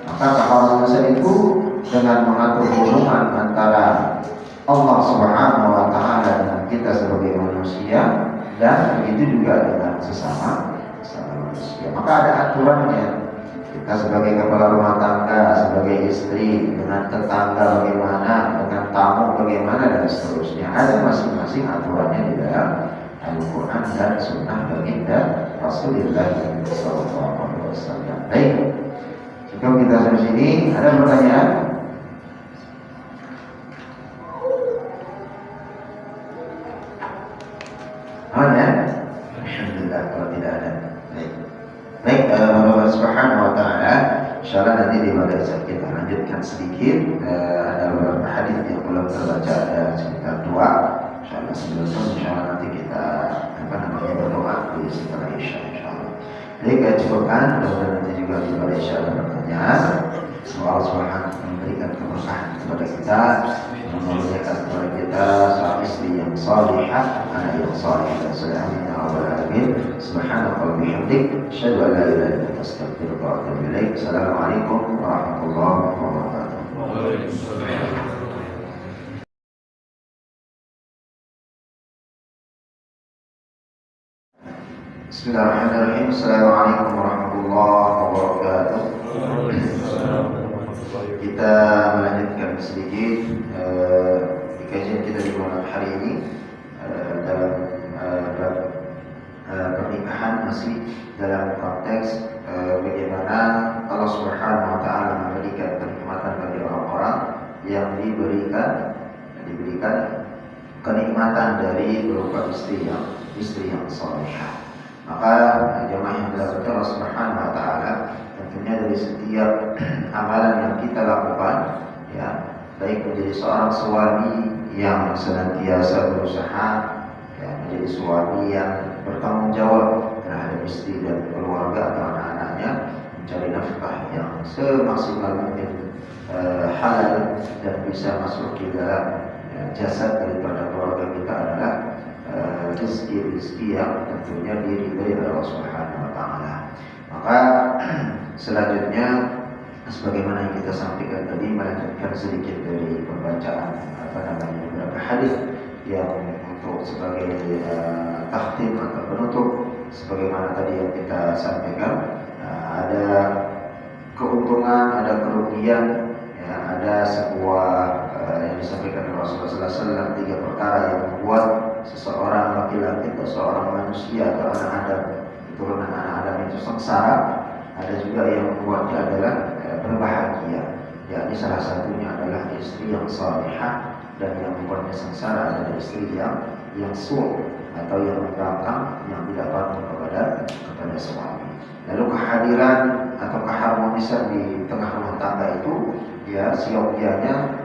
Maka keharmonisan itu dengan mengatur hubungan antara Allah Subhanahu wa taala dengan kita sebagai manusia, dan begitu juga dengan sesama manusia. Maka ada aturannya. Kita sebagai kepala rumah tangga, sebagai istri, dengan tetangga bagaimana, dengan tamu bagaimana, dan seterusnya. Ada masing-masing aturannya di dalam Al-Quran dan Sunnah baginda Rasulullah SAW. Baik, cukup kita sampai sini. Ada pertanyaan? Ada? Alhamdulillah kalau tidak ada. Baik. Baik, Allah Subhanahu wa taala, insyaallah nanti di madrasah kita lanjutkan sedikit. Ada beberapa hadis yang belum terbaca, ada sekitar 2. Insyaallah sebelum itu insyaallah nanti kita berdoa di setelah Isya insyaallah. Jadi kita cukupkan, dan nanti juga di madrasah ada pertanyaan. Semoga Allah Subhanahu memberikan keberkahan kepada kita, memudahkan kepada kita seorang istri yang salihah, anak yang saleh dan salihah. Ya Rabbal alamin. Subhanaka wa bihamdik, asyhadu an la ilaha illa anta, astaghfiruka wa atubu ilaik. Assalamualaikum warahmatullahi wabarakatuh. Waalaikumsalam. Bismillahirrahmanirrahim. Assalamualaikum warahmatullahi wabarakatuh. Kita melanjutkan sedikit di kajian kita di malam hari ini dalam pernikahan, masih dalam konteks bagaimana Allah Subhanahu wa taala memberikan kenikmatan bagi orang-orang yang diberikan kenikmatan dari berupa istri yang salihah. Maka jemaah yang dirahmati Allah Subhanahu wa taala, tentunya dari setiap amalan yang kita lakukan, ya, baik menjadi seorang suami yang senantiasa berusaha, ya, menjadi suami yang bertanggung jawab terhadap istri dan keluarga atau anak-anaknya, mencari nafkah yang semaksimal mungkin halal dan bisa masuk di dalam jasad daripada keluarga kita adalah rezeki yang tentunya diridhai oleh Allah Subhanahu wa taala. Maka selanjutnya, sebagaimana yang kita sampaikan tadi, melanjutkan sedikit dari pembacaan beberapa hadis yang untuk sebagai takhtim atau penutup. Sebagaimana tadi yang kita sampaikan, ada keuntungan, ada kerugian, ya, ada sebuah yang disampaikan oleh Rasulullah SAW, 3 perkara yang membuat seseorang laki-laki atau seorang manusia atau anak Adam, keturunan anak Adam itu sengsara. Ada juga yang membuatnya adalah berbahagia, yakni salah satunya adalah istri yang salihah, dan yang membuatnya sengsara adalah istri yang su' atau yang membangkang, yang tidak patuh kepada suami. Lalu kehadiran atau keharmonisan di tengah rumah tangga itu, ya, siokianya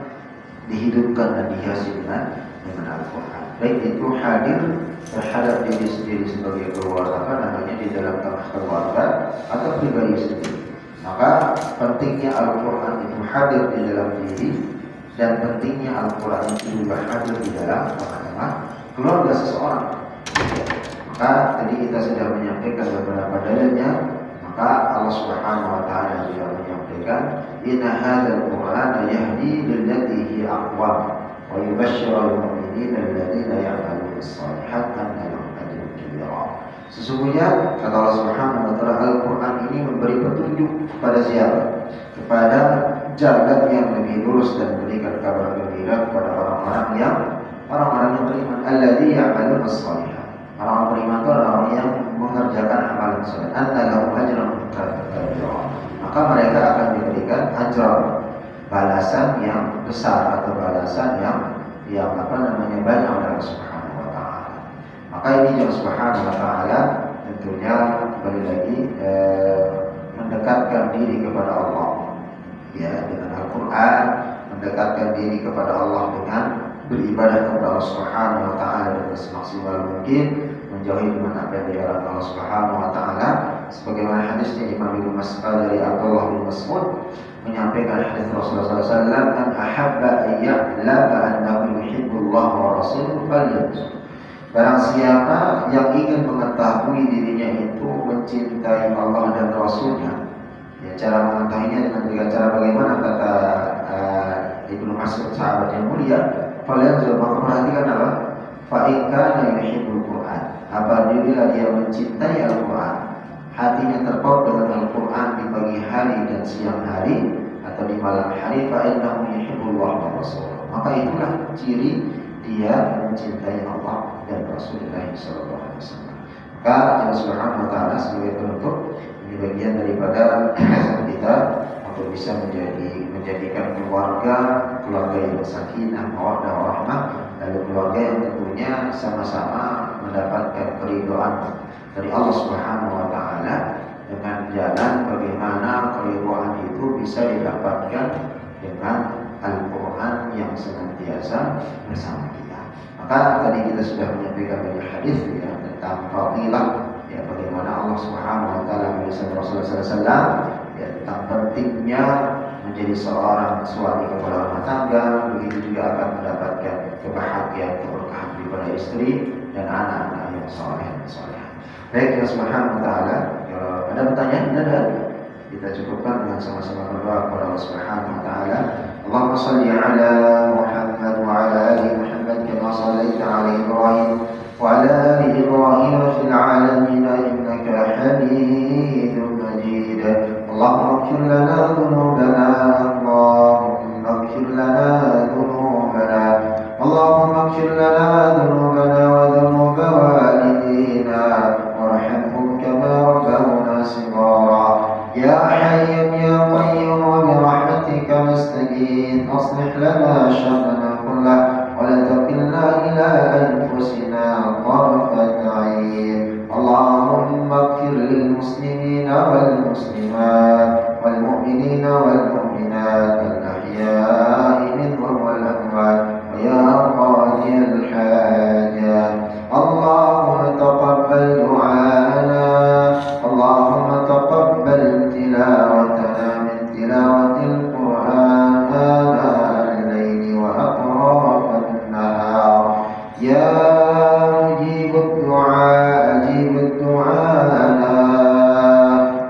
dihidupkan dan dihiasi dengan Al-Quran. Baik itu hadir terhadap diri sendiri sebagai keluarga, di dalam tengah keluarga atau pribadi sendiri. Maka pentingnya Al-Quran itu hadir di dalam diri, dan pentingnya Al-Quran itu juga hadir di dalam tengah-tengah keluarga seseorang. Maka tadi kita sudah menyampaikan beberapa dalilnya. Maka Allah Subhanahu wa taala juga menyampaikan, inna hadzal Qur'ana yahdi lillati hiya aqwam wa yubashshirul mu'minina alladziina ya'maluna as-shalihaati anna lahum ajran kabira. Sesungguhnya kata Allah Subhanahu wa taala, Al-Qur'an ini memberi petunjuk kepada siapa? Kepada jalan yang lebih lurus, dan memberikan kabar gembira kepada orang-orang yang beriman, alladzii ya'maluna as-shalihaat. Orang beriman itu adalah orang yang mengerjakan amalan saleh. Anna lahum ajran kabira. Maka mereka akan diberikan ajran, balasan yang besar atau balasan yang banyak oleh Allah Subhanahu wa taala. Maka ini juga Subhanahu wa taala tentunya kembali lagi mendekatkan diri kepada Allah, ya, dengan Al-Qur'an, mendekatkan diri kepada Allah dengan beribadah kepada Allah Subhanahu wa taala dengan semaksimal mungkin, menjauhi mana apa yang dilarang Allah Subhanahu wa taala. Sebagaimana hadisnya Imam Ibnu Mas'ud dari Abdullah bin Mas'ud menyampaikan hadis Rasulullah SAW, "Man ahabba ayya'lama annahu yuhibbullah wa rasuluhu falyakun." Barang siapa yang ingin mengetahui dirinya itu mencintai Allah dan Rasulnya, ya, cara mengetahuinya dengan cara bagaimana, kata Ibnu Mas'ud, sahabat yang mulia, Falyanzur, maka perhatikan apa? Fa in kana yuhibbul Qur'an. Apabila dia mencintai Al-Qur'an, hatinya terpaut dengan Al-Qur'an di pagi hari dan siang hari atau di malam hari, fa innahu yuhibbullah wa rasulahu. Maka itulah ciri dia mencintai Allah dan Rasulullah sallallahu alaihi wasallam. Maka Allah Subhanahu wa taala sebagai penutup, ini bagian daripada kita untuk bisa menjadikan keluarga yang sakinah, mawaddah, warahmah, lalu keluarga yang tentunya sama-sama mendapatkan keridhaan dari Allah Subhanahu wa taala dengan jalan bagaimana keridhaan itu bisa didapatkan dengan Al-Qur'an yang senantiasa bersama kita. Maka tadi kita sudah menyampaikan banyak hadis ya tentang fadilah ya bagaimana Allah Subhanahu wa taala bersama Rasulullah sallallahu alaihi wasallam ya tentang pentingnya menjadi seorang suami kepala rumah tangga, begitu juga akan mendapatkan kebahagiaan, keberkahan daripada istri dan anak-anak yang saleh dan salehah. Baik, Allah Subhanahu wa taala, ada pertanyaan? Ada. Kita cukupkan dengan sama-sama berdoa kepada Allah Subhanahu wa taala. Allahumma shalli ala Muhammad wa ala ali Muhammad kama shallaita ala Ibrahim wa ala ali Ibrahim fil alamin innaka Hamidum Majid. Allahumma ighfir lana dhunubana, Allahumma ighfir lana dhunubana, Allahumma ighfir lana dhunubana wa dhunuba walidina warhamhum kama rabbawna shighara. Ya Hayyun ya Qayyum wa bi rahmatika nastaghith aslih lana sha'nana kullahu wa la takilna ila anfusina tarfat 'ain. Allahumma ighfir lil muslimina wal muslimat wal mu'minina wal mu'minat al ahya'i minhum wal amwat wa ya qadiyal hajat. Allahumma taqabbal du'ana, Allahumma taqabbal tilawatana min tilawatil Qur'an ana al-layli wa atraf an-nahar. Ya mujibud du'a ajibud du'ana,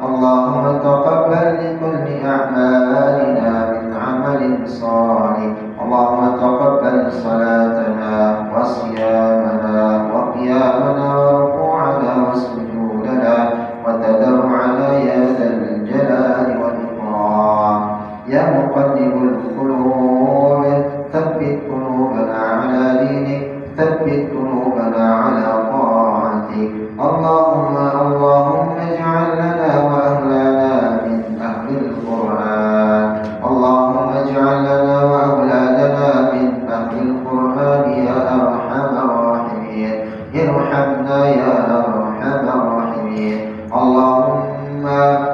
Allahumma taqabbal li kulli a'malina min 'amalin salih. Allahumma taqabbal salatana wa siyamana wa qiyamana wa ruku'ana wa sujudana wa tadarru'ana ya dzal jalali wal ikram. Ya muqallibul qulub thabbit qulubana 'ala dinik, thabbit qulubana 'ala ta'atik. Allahumma ij'al lana wa ahlana min ahlil Qur'an. Allahumma ij'al lana wa awladana min ahlil Qur'an ya arhamar rahimin. Irhamna ya arhamar rahimin. Allahumma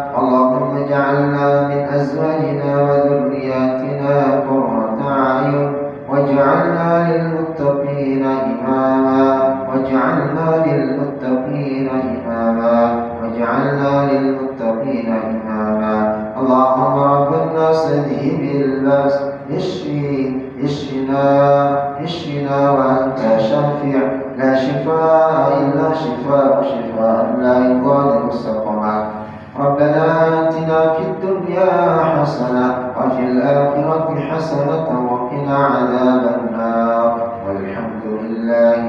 ij'alna min azwajina wa dhurriyyatina qurrata a'yun waj'alna lil muttaqina imama, waj'alna lil muttaqina imama, waj'alna lil muttaqina imama. Allahumma rabban nas adhibil ba's اشفنا وأنت شافع لا شفاء إلا شفاء لا يغادر سقما. ربنا آتنا في الدنيا حسنة وفي الآخرة حسنة وقنا عذاب النار والحمد لله